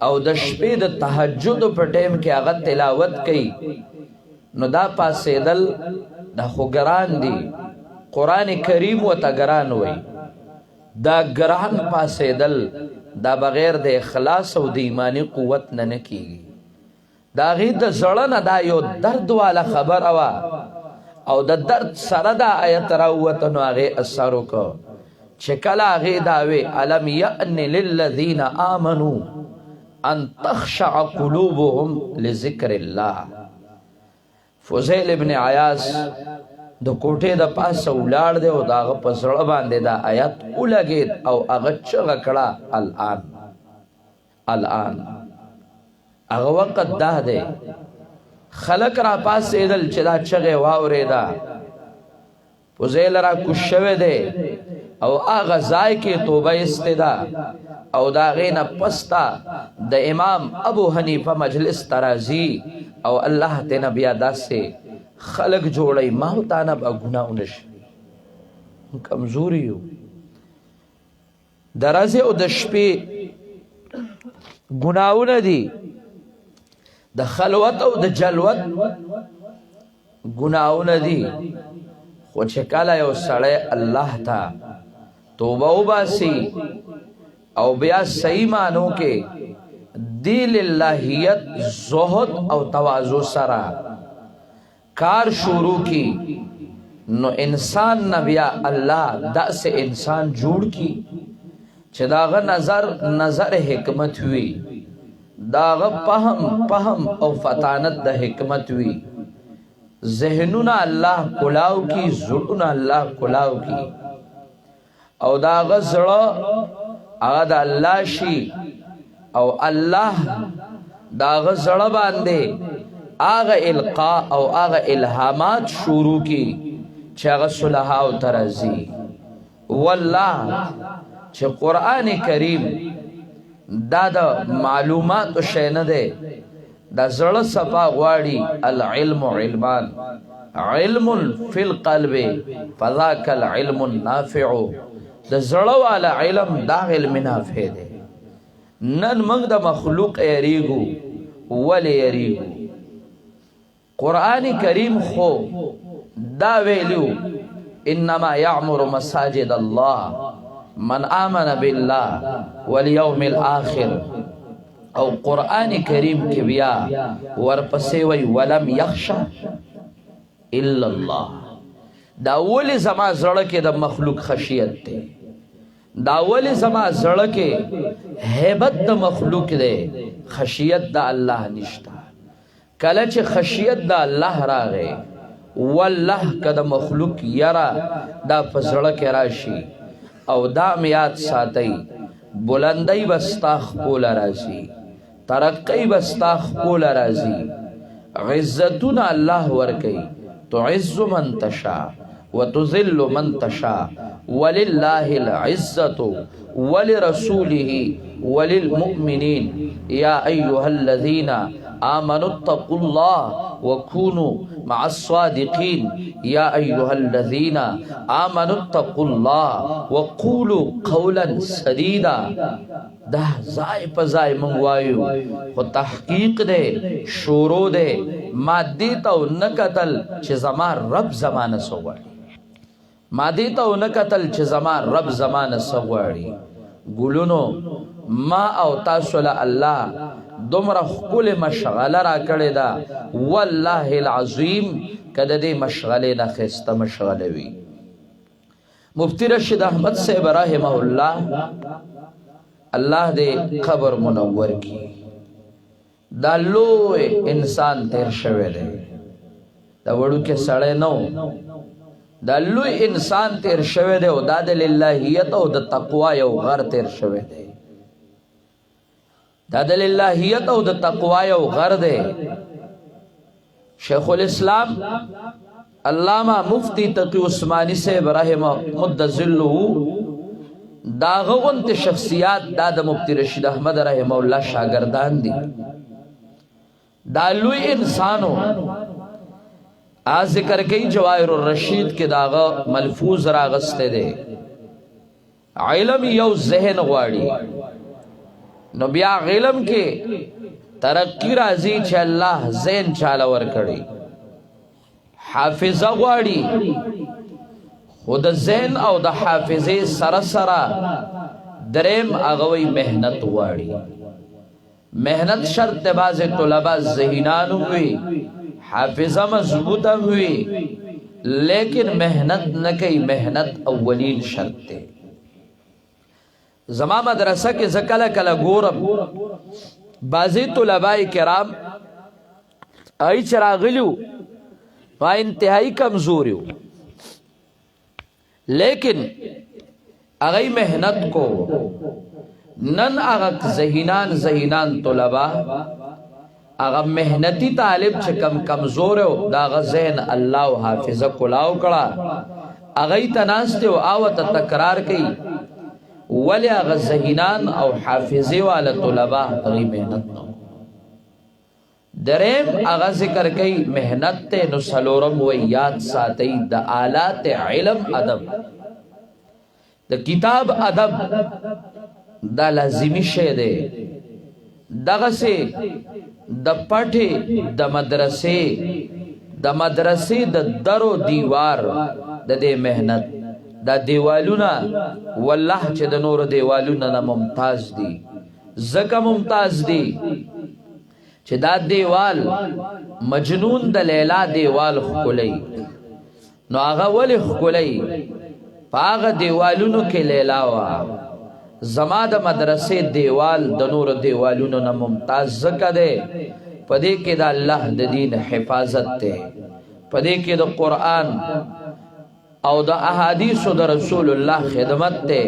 [SPEAKER 1] او د شپې د تهجد په ټیم کې هغه تلاوت کوي نو دا پاسې دل دا خو ګران دی. قرآن کریم و تا ګران وي. دا ګران پاسې دل دا بغیر د اخلاص او د ایمانی قوت نه کیږي. دا غي د زړه نه دا یو درد والا خبر وا او د درد سره دا آیت راوته نو هغه اثر وکړو چکلا غی داوے علم یأن للذین آمنوا ان تخشع قلوبهم لذکر اللہ. فضیل ابن عیاض دو کوٹے دا پاس اولاد دے او دا آغا پسرڑ باندے دا آیت اولگید او آغا چغا کڑا الان آغا وقت دا دے خلق را پاس ایدل چدا چغے واورے دا فضیل را کشوے دے او آغا زائے کے توبہ استدا او دا غین پستا دا امام ابو حنیفہ مجلس ترازی او اللہ تینا بیا دا سے خلق جوڑی ماہتانا با گناہ نش کمزوری ہو درازے او دشپی گناہ ندی دا خلوت او دا جلوت گناہ ندی خود چکالا یو سڑے اللہ تا توبہ باسی او بیا صحیح معنوں کے دیل اللہیت زہد او توازو سرا کار شروع کی نو انسان نبیا اللہ دا سے انسان جوڑ کی چھ داغا نظر حکمت ہوئی، داغا پہم او فطانت دا حکمت ہوئی، ذہننا اللہ کلاو کی، زڑنا اللہ کلاو کی، او داغا زڑا آغا دا اللہ شی، او اللہ داغا زڑا باندے آغا القاء او آغا الہامات شروع کی چھ آغا صلحاء و ترازی. واللہ چھ قرآن کریم دا معلومات و شین دے، دا زڑ صفا غواری العلم علمان، علم فی القلب فذاک العلم النافع، دا زڑ والا علم دا علم نافع دے. نن منگ دا مخلوق یریگو ولی یریگو. قرآن کریم خو دا ویلیو انما یعمر مساجد اللہ من آمن باللہ والیوم الآخر، او قرآن کریم کی بیا ورپسیوی ولم یخشا الا اللہ. دا اولی زما زڑکے دا مخلوق خشیت دے، دا اولی زما زڑکے حیبت دا مخلوق دے، خشیت دا اللہ نشتا. کلچ خشیت دا اللہ را گئے واللہ کا دا مخلوق یرا دا پزڑک راشی، او دا میاد ساتی بلندی بستاخ پول رازی، ترقی بستاخ پول رازی، عزتنا اللہ ورکی، تعز من تشا وتذل من تشا وللہ العزت ولرسولہ وللمؤمنین یا ایہا الذین آمنوا اتقوا اللہ وکونوا مع الصادقین یا ایہا الذین آمنوا اتقوا اللہ وقولوا قولا سدیدا. دا زائی پزائی منگوائیو خو تحقیق دے، شورو دے، ما دیتا و نکتل چھ زمان رب زمان سواری، ما دیتا و نکتل چھ زمان رب زمان سواری. گلونو ما او تاسولا اللہ دمرا خکل مشغل را کردے دا، واللہ العظیم کدہ دے مشغلے نا خیستہ مشغلوی. مفتی رشید احمد سے رحمہ اللہ، اللہ دے قبر منور کی، دا لوے انسان تیر شوے دے، دا وڑو کے سڑے نو، دا لوے انسان تیر شوے دے، دا دے للہیت او دا تقوی او غر تیر شوے دے، دا دے للہیت او دا تقوی او غر دے. شیخ الاسلام علامہ مفتی تقی عثمانی سے رحمہ مدذلہ دا غونت شخصیات دا دا مفتی رشید احمد رحمہ اللہ شاگردان دی. دا لوی انسانو آج ذکر کئی جواہر الرشید کے داغا ملفوظ راغستے دے. علم یو ذہن غواڑی، نو بیا علم کے ترقی رازی چھے اللہ ذہن چالور کڑی. حافظہ غواڑی، خود ذہن او دا حافظے سرسرا درم اغوی محنت غواڑی. محنت شرط باز طلبہ ذہنان ہوئی، حافظہ مضبوطہ ہوئی، لیکن محنت نکی، محنت اولین شرط ہے. زما مدرسہ کے زکل کلا گورم بازی طلباء کرام آئی چراغلیو و انتہائی کمزوریو، لیکن اگئی محنت کو نن اغا ذہینان طلباء اغا محنتی طالب چکم کمزوریو دا اغا ذہن اللہ و حافظہ کلاو کڑا اگئی تناستے و آوت تکرار کی، ولی اغا ذہینان او حافظی والا طلباء اغی محنت نو. دریم اغا ذکر کئی محنت تے نسلورم و یاد ساتی دا آلات علم ادب، دا کتاب ادب دا لازمی شے دے. دغا سے دا پٹھے دا مدرسے دا درو دیوار دا دے محنت، دا دیوالونا واللہ چھ دا نور دیوالونا نا ممتاز دی، زکا ممتاز دی چھ دا دیوال مجنون دا لیلا دیوال خکلی، نو آغا ولی خکلی پا آغا دیوالونو کے لیلاوا زما د مدرسے دیوال د نور دیوالونو نا ممتاز زکا دے پدے کے دا اللہ دا دین حفاظت تے پدے کے دا قرآن او دا احادیث دا رسول اللہ خدمت تے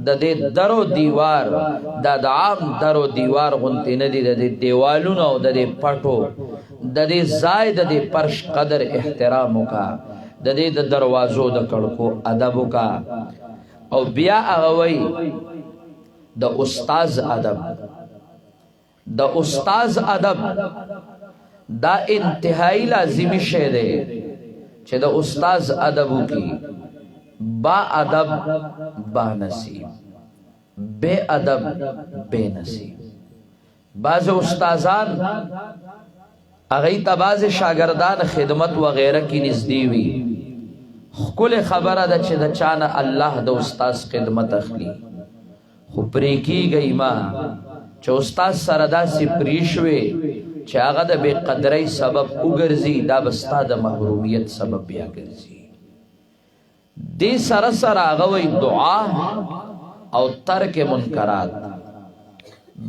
[SPEAKER 1] دا دے درو دیوار دا عام درو دیوار غنتی ندی دا دے دیوالونو او دا دے پٹو دا دے زائد دا دے پرش قدر احترامو کا دا دے دا دروازو دا کڑکو ادبو کا او بیا اغوی دا استاز ادب دا استاز ادب دا انتہائی لازمی شے چھے دا استاز ادبو کی با ادب با نصیب بے ادب بے نصیب بعض استازان اغیتا بعض شاگردان خدمت وغیرہ کی نزدیوی کل خبر دا چھے دا چانا اللہ دا استاز خدمت اخلی خپری کی گئی ما چھے استاز سردا سی پریشوے چھے آغا دا بے قدری سبب اگرزی دا بستا دا محرومیت سبب بیا گرزی دی سرسر آغوی دعا او ترک منکرات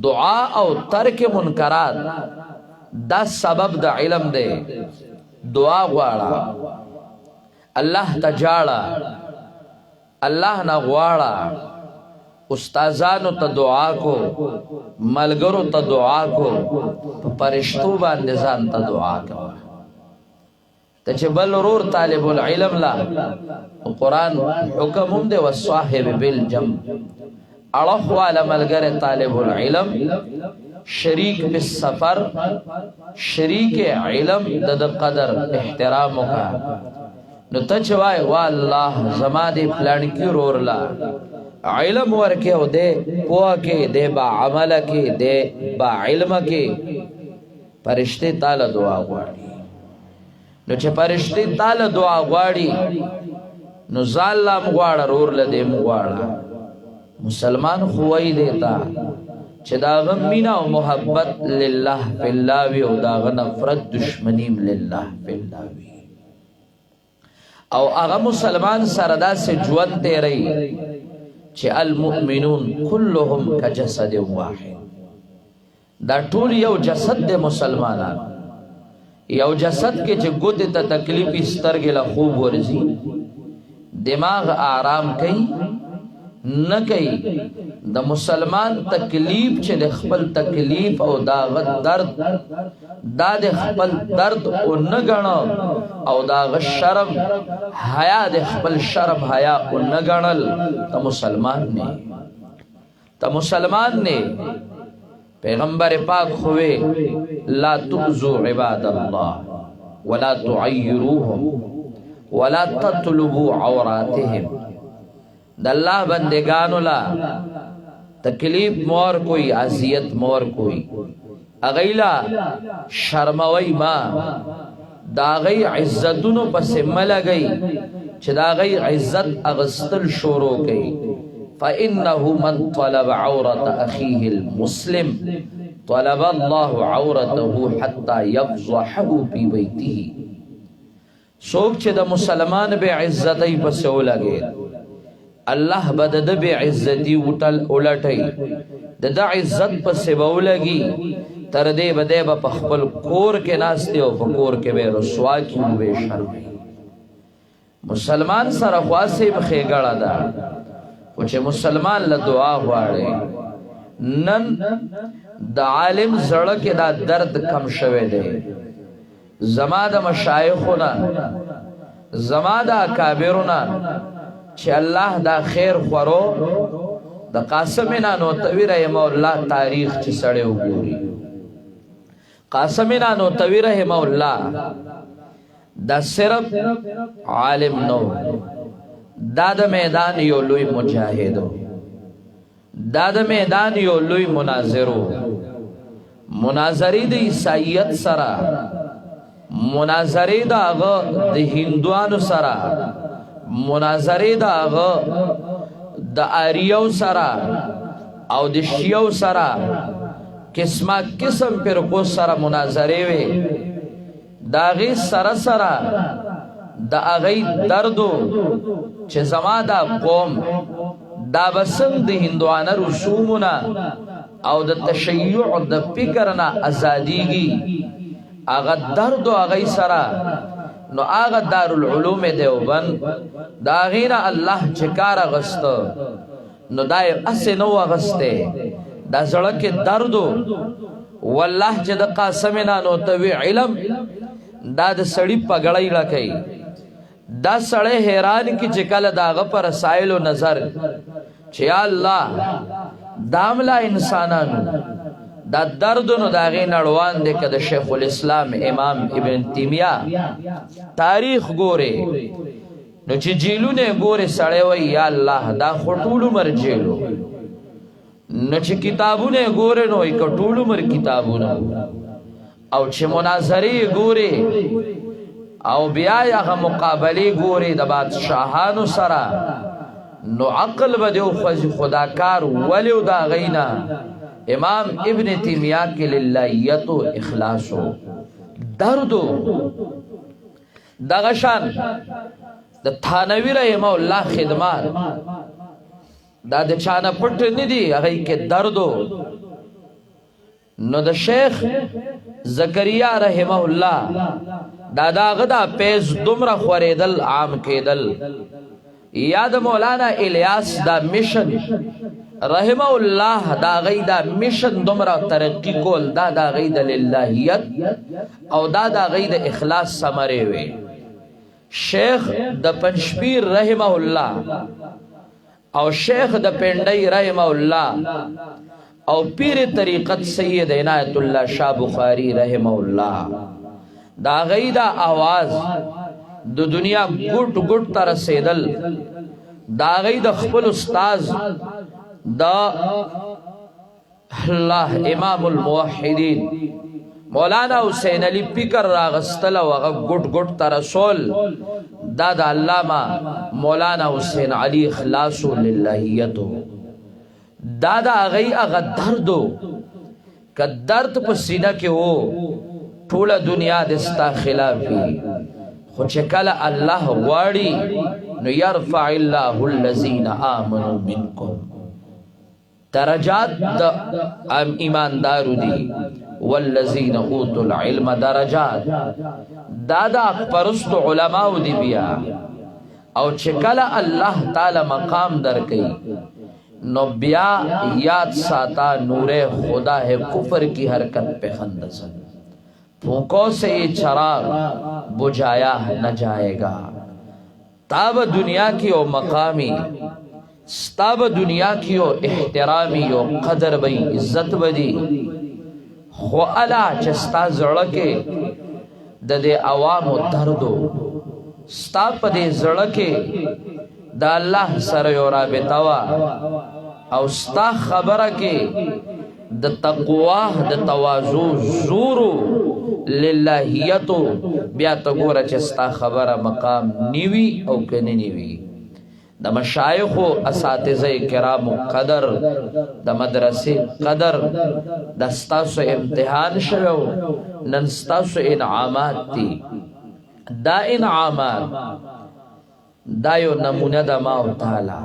[SPEAKER 1] دعا او ترک منکرات دا سبب دا علم دے دعا غوارا اللہ تجاڑا اللہ نا غوارا استازانو تا دعا کو ملگرو تا دعا کو پرشتو باندزان تا دعا کو تا چه بل رور طالب العلم لا قرآن حکم ہم دے والصاحب بالجم اڑخ والا ملگر طالب العلم شریک بالسفر شریک علم دد قدر احترامو کا نو تچوائی واللہ زمادی پلان کی رور لا علم ورکے ہو دے پوہ کے دے با عمل کے دے با علم کے پرشتے تالا دعا گواڑی نو چھے پرشتے تالا دعا گواڑی نو زالام گواڑا رور لدیم گواڑا مسلمان خواہی دیتا چھے داغم مینا و محبت للہ فی اللہ وی و داغ نفرت دشمنیم للہ فی اللہ وی او اغا مسلمان سردا سے جوان دے رہی چھے المؤمنون کلهم کا جسد واحد دا طول یو جسد دے مسلمانان یو جسد کے چھے گود تا تکلیفی سترگلا خوب ورزی دماغ آرام کئی نہ کئی دا مسلمان تکلیف چھے دے خپل تکلیف او داغت درد دا دے خپل درد او نگنا او داغ شرم حیا دے خپل شرم حیا او نگنل تا مسلمان نے پیغمبر پاک ہوئے لا تؤذو عباد اللہ ولا تعیروهم ولا تطلبوا عوراتهم دا اللہ بندگانو لا تکلیف مور کوئی عذیت مور کوئی اغیلا شرموی ما دا غی عزتونو پس ملا گئی چھ دا غی عزت اغسطل شورو گئی فَإِنَّهُ مَنْ طَلَبَ عَوْرَةَ أَخِيهِ الْمُسْلِمِ طَلَبَ اللَّهُ عَوْرَتَهُ حَتَّى يَفْضَحَهُ فِي بَيْتِهِ سوک چھ دا مسلمان بے عزتی پس اولا گئی اللہ بدد بے عزتی اولٹی دا عزت پس بولگی تردے بدے با پخپل کور کے ناستے ہو پکور کے بے رسوا کیوں بے شرمی مسلمان سر اخواسی بخیگڑا دا کچھ مسلمان لدعا ہوارے نن دا عالم زڑک دا درد کم شوے دے زماد مشایخونا زماد اکابرونا چھے اللہ دا خیر خورو دا قاسمنا نوتوی رحمہ اللہ تاریخ چھ سڑے ہوگوری قاسمنا نوتوی رحمہ اللہ دا صرف عالم نو دا دا میدان یو لوی مجاہدو دا دا میدان یو لوی مناظرو مناظری دا عیسائیت سرا مناظری دا آغا دا ہندوانو سرا مناظری دا آغا دا آریو سرا او دا شیو سرا قسمہ قسم پر کو سرا مناظری وے دا غی سرا سرا دا اغی دردو چه زما دا قوم دا بسنگ دا ہندوانا رسومنا او دا تشیع دا فکرنا ازادیگی آغا دردو اغی سرا نو آغا دارالعلوم دیوبند دا اغینا اللہ چکار اغسطو نو دای اسی نو اغسطے دا زڑک دردو واللہ چه دا قاسمنا نو توی علم دا دا سڑی پگڑی لکی دا سڑے حیران کی چکل دا غپر سائل و نظر چه یا اللہ داملا انسانانو دا دردنو دا غین اڑوان دے که دا شیخ الاسلام امام ابن تیمیہ تاریخ گورے نو چی جیلو نے گورے سڑے وی یا اللہ دا خطول مر جیلو نو چی کتابو نے گورے نو ایک طول مر کتابو نو او چی مناظری گورے او بیا یا مقابلی گورے دا بادشاہانو سرا نو عقل بدیو خوزی خداکار ولیو دا غینا امام ابن تیمیہ کے للہیت و اخلاصو دردو دا غشان دا تھانوی رحمہ اللہ خدمات دا دا چانا پٹ ندی اگئی کے دردو نو دا شیخ زکریہ رحمہ اللہ دا غدا پیز دمرا خوریدل عام کے دل یاد مولانا الیاس دا مشن رحمہ اللہ دا غی دا مشن دمرا ترقی کول دا غی دا للہیت او دا غی دا اخلاص سمرے وے شیخ دا پنشپیر رحمہ اللہ او شیخ دا پینڈی رحمہ اللہ او پیر طریقت سید عنایت اللہ شاہ بخاری رحمہ اللہ دا غی دا آواز دا دنیا گٹ گٹ تا رسیدل دا غی دا خپل استاز دا اللہ امام الموحدین مولانا حسین علی پکر راغستل وغا گٹ گٹ تا رسول دا علامہ مولانا حسین علی اخلاصو للہیتو دا غی اغا دردو کہ درد پسینہ کے ہو ٹھولا دنیا دستا خلافی خوچکل اللہ واری نو یرفع اللہ الذین آمنوا منکم درجات دا ایماندارو دی والذین اوتوا العلم درجات دا پرست علماء دی بیا او چکل اللہ تعالی مقام در کئی نو بیا یاد ساتا نور خدا ہے کفر کی حرکت پہ خندسن پھونکوں سے یہ چراغ بجھایا نہ جائے گا تاب دنیا کی او مقامی ستاب دنیا کی او احترامی او قدر بی عزت بدی خو علا چستا زڑکے دے عوام و دردو ستا پا دے زڑکے دا اللہ سر و رابطوا او ستا خبر کے دا تقواہ دا توازو زورو للہیتو بیا تگورا چستا خبر مقام نیوی او کنی نیوی دا مشایخ و اساتذہ کرام قدر دا مدرسی قدر دا ستاسو امتحان شویو نن ستاسو انعامات تی دا انعامات دا یو نمونہ دا ماو تعالی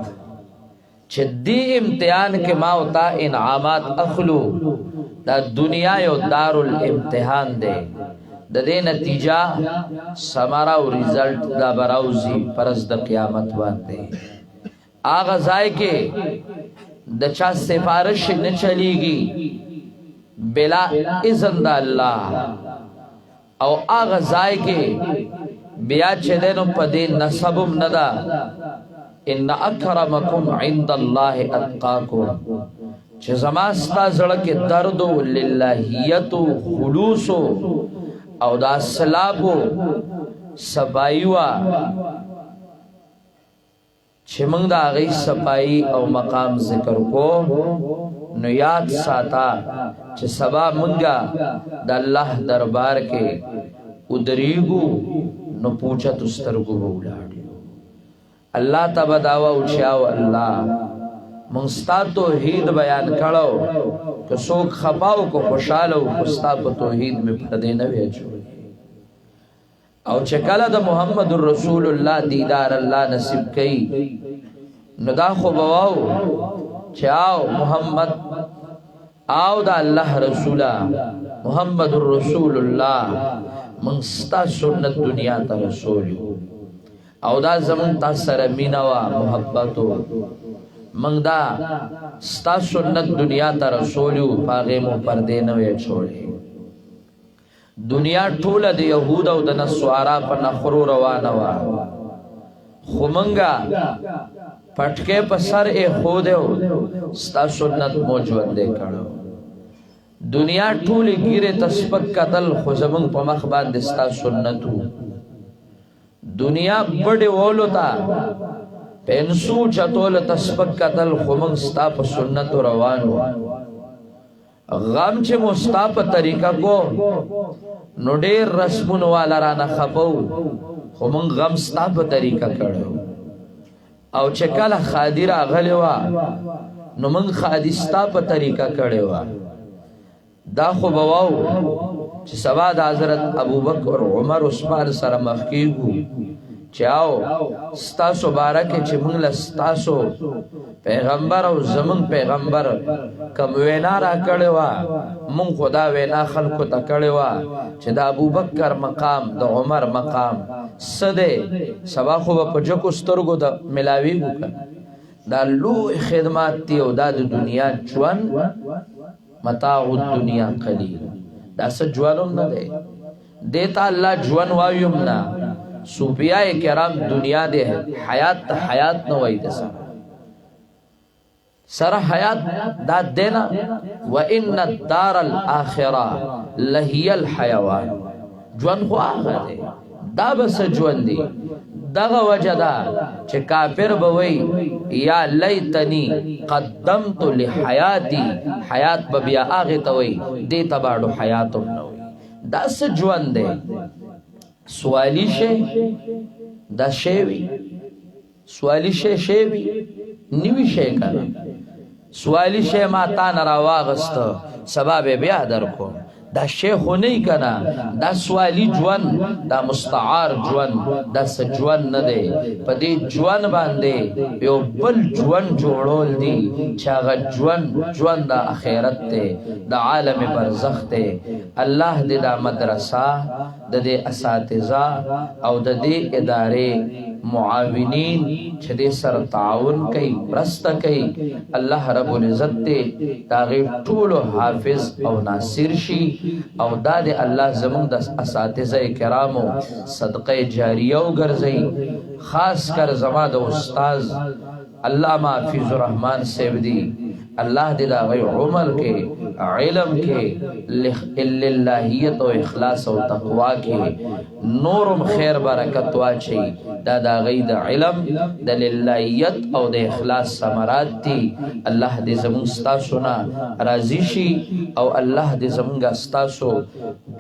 [SPEAKER 1] چھ دی امتحان کے ماو تا انعامات اخلو دا دنیا یو دار الامتحان دے دا دے نتیجہ سمارا و ریزلٹ دا براوزی پرز دا قیامت باندے آغازائے کے دا چاہ سفارش نہ چلی گی بلا اذن دا اللہ او آغازائے کے بیا چدینو پدے نصبم ندا ان اکرمکم عند اللہ اتقاکم چھ زماستا زڑک دردو للہیتو خلوصو او دا سلابو سبائیوا چھ منگ دا آغی سپائی او مقام ذکر کو نو یاد ساتا چھ سبا منگا دا اللہ دربار کے ادریگو نو پوچھا تسترگو بولاڑی اللہ تا بداوا اچھاو اللہ منستا توحید بیان کھڑو کہ سوک خپاو کو خوشالو کستا پا توحید میں پردے نوے چھوڑی او چکل دا محمد رسول اللہ دیدار اللہ نصیب کئی نو دا خو بواو چاو محمد آو دا اللہ رسولا محمد رسول اللہ منستا سنت دنیا تا رسولو او دا زمن تا سر مینوا محبتو منگ دا ستا سنت دنیا تا رسولو پاغے مو پردے نوے چھوڑے دنیا ٹھولا دا یہود او دا نسوارا پا نخرو روانوا خمنگا پٹکے پا سر اے خودے ہو ستا سنت موجود دے کڑو دنیا ٹھولی گیرے تسپک قتل خوزمنگ پا مخبان دستا سنتو دنیا بڑے وولو تا پینسو چطول تسپک قتل خومنگ ستا پا سنتو روانو غم چے مستا پا طریقہ کو نو دیر رسمون والا رانا خپو خومنگ غم ستا پا طریقہ کڑو او چکل خادی را غلیوا نو منگ خادی ستا پا طریقہ کڑوا دا خو بواو چی سبا دا حضرت ابو بکر عمر عثمان سر مخکیگو چاو ستاسو بارکے چی منگل ستاسو پیغمبر او زمن پیغمبر کم وینا را کڑوا من خدا وینا خلقو تا کڑوا چی دا ابو بکر مقام دا عمر مقام صدے سبا خو با پجکو سترگو دا ملاویگو کن دا لوی خدمات تی او دا دنیا چون متاع الدنیا قلیل دا سا جوانم نا دے دیتا اللہ جوان وایوم نا صوفیاء کرام دنیا دے حیات تا حیات نوائی دے سر حیات دا دینا وَإِنَّ الدَّارَ الْآخِرَةِ لَهِيَ الْحَيَوَانِ جوان خو آغا دے دا بس جوان دی دغا وجدا چه کافر بوئی یا لیتنی قدمت لحیاتی حیات ببیا آغی توئی دیتا باڑو حیاتم نوئی دا سا جوان دے سوالی شے دا شیوی سوالی شے شیوی نیوی شے کنا سوالی شے ما تا نراواغست سباب بیا در کو دا شیخو نہیں کنا دا سوالی جوان دا مستعار جوان دا سجوان ندے پا دی جوان باندے یو بل جوان جوڑول دی چاگا جوان دا اخیرت تے دا عالم برزخ تے اللہ دے دا مدرسہ دا دے اساتذہ او دا دے ادارے معاونین چھدے سر تعاون کئی برست کئی اللہ رب العزت تے تاغی طول و حافظ او ناصر شی او داد اللہ زمان دا اساتذہ کرامو صدقہ جاریہ گرزئی خاص کر زمان دا استاذ علامہ حفیظ الرحمن سیبدی اللہ دے دا غی عمر کے علم کے للہیت و اخلاص و تقوی کے نورم خیر برکت واچی دا دا غی دا علم دا للہیت او دا اخلاص سمرات تی اللہ دے زمان ستاسونا رازیشی او اللہ دے زمان گا ستاسو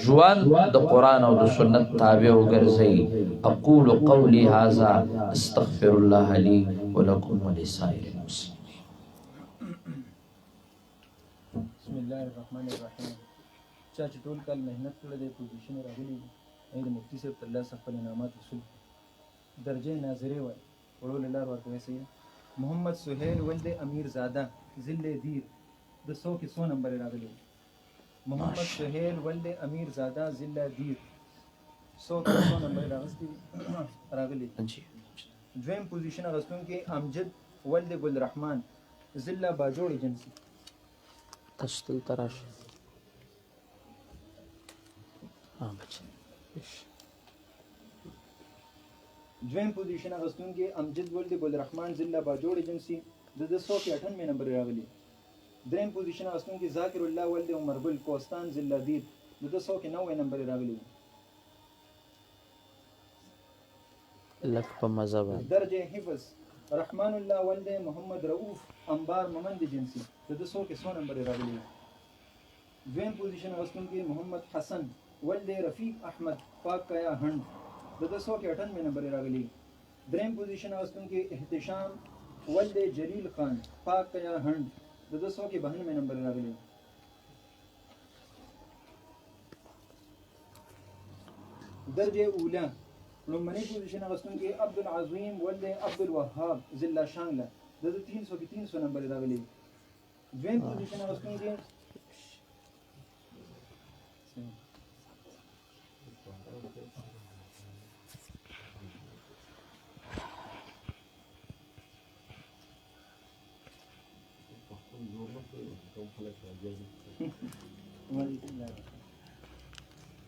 [SPEAKER 1] جوان دا قرآن و دا سنت تابع و گرزئی اقول قولی هذا استغفر اللہ لی ولکم ولسائر المسلمین.
[SPEAKER 2] بسم اللہ الرحمن الرحیم. چاچ ټول کال محنت کړی دی پوزیشن راغلی دی د مفتی صاحب ته الله څخه خپل انعامات وصول درجه ناظرې وایي وړو له لار ورکوي سید محمد سہیل ولد امیر زادہ ضلع دیر د 100 کې 100 نمبر راغلی محمد سہیل ولد امیر زادہ ضلع دیر 100 کې 100 نمبر راغلی دویم پوزیشن اغوستونکي امجد ولد گل رحمان ضلع باجوڑ ایجنسی
[SPEAKER 1] تشتل تراش
[SPEAKER 2] دویم پوزیشن اغوستونکي امجد ولد گل رحمان ضلع باجوڑ ایجنسی د 198 نمبر راغلی دریم پوزیشن اغوستونکي ذاکر الله ولد عمر گل کوستان ضلع دیر د 290 نمبر راغلی
[SPEAKER 1] لک پا مذہب
[SPEAKER 2] درجہ حفظ رحمان اللہ ولد محمد رؤوف انبار ممند جنسی د 200 کې 100 نمبر راغلی دویم پوزیشن اغوستونکي محمد حسن ولد رفیق احمد پاک کیا ہنڈ د 200 کې 98 نمبر راغلی دریم پوزیشن اغوستونکي احتشام ولد جلیل خان پاک کیا ہنڈ د 200 کې 92 نمبر راغلی درجه اوله لومړنی پوزیشن اغوستونکی عبدالعظیم ولد عبدالوهاب ضلع شانګله د 300 کې 300 نمبر راغلی. دویم پوزیشن اغوستونکی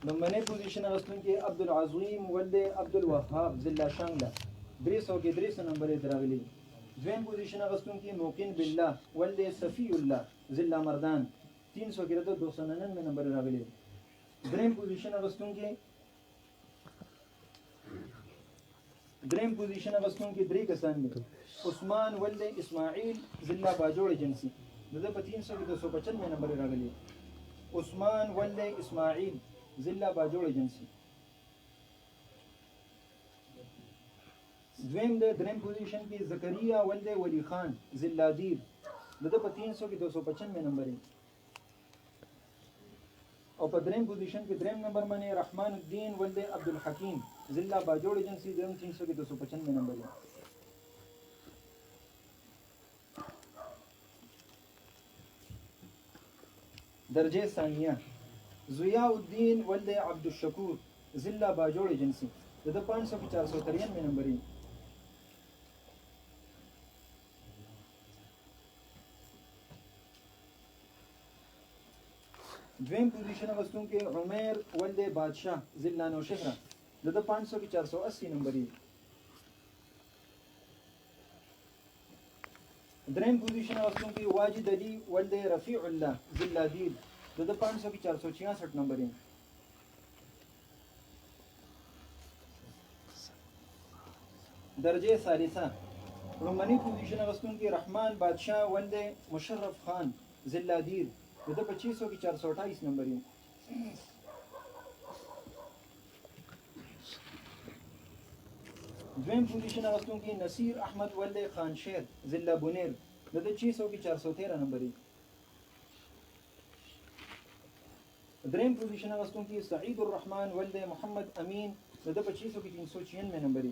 [SPEAKER 2] لومړنی پوزیشن اغوستونکی عبدالعظیم ولد عبدالوهاب ضلع شانګله 300 کې 300 نمبر راغلی. دویم پوزیشن اغوستونکی موقن بالله ولد صفی الله ضلع مردان 300 کې 299 نمبر راغلی. دریم پوزیشن اغوستونکی درې کسان دي. عثمان ولد اسماعیل ضلع باجوړ ایجنسی دغه په 300 کې 295 نمبر راغلی. عثمان ولد اسماعیل ضلع باجوړ ایجنسی. دریم پوزیشن کې زکریا ولد ولی خان ضلع دیر دغه په 300 کې 295 نمبر. او په دریم پوزیشن کې دریم نمبر باندې رحمان الدین ولد عبدالحکیم ضلع باجوړ ایجنسی دریم 300 کې 295 نمبر. درجه ثانیه ضیاء الدین ولد عبدالشکور ضلع باجوړ ایجنسی دغه 500 کې 493 نمبر. دویم پوزیشن اغوستونکی عمیر ولد بادشاہ ضلع نوشهره دغه 500 کې 480 نمبر. دریم پوزیشن اغوستونکی واجد علی ولد رفیع الله ضلع دیر دغه 500 کې 466 نمبر. درجه ثالثه لومړنی پوزیشن اغوستونکی رحمان بادشاہ ولد مشرف خان ضلع دیر دغه 2500 کې 428 نمبر. دویم پوزیشن اغوستونکی نصیر احمد ولد خانشیر ضلع بونیر دغه 600 کې 413 نمبر. دریم پوزیشن اغوستونکی سعید الرحمن ولد محمد امین دغه 2500 کې 396 نمبر.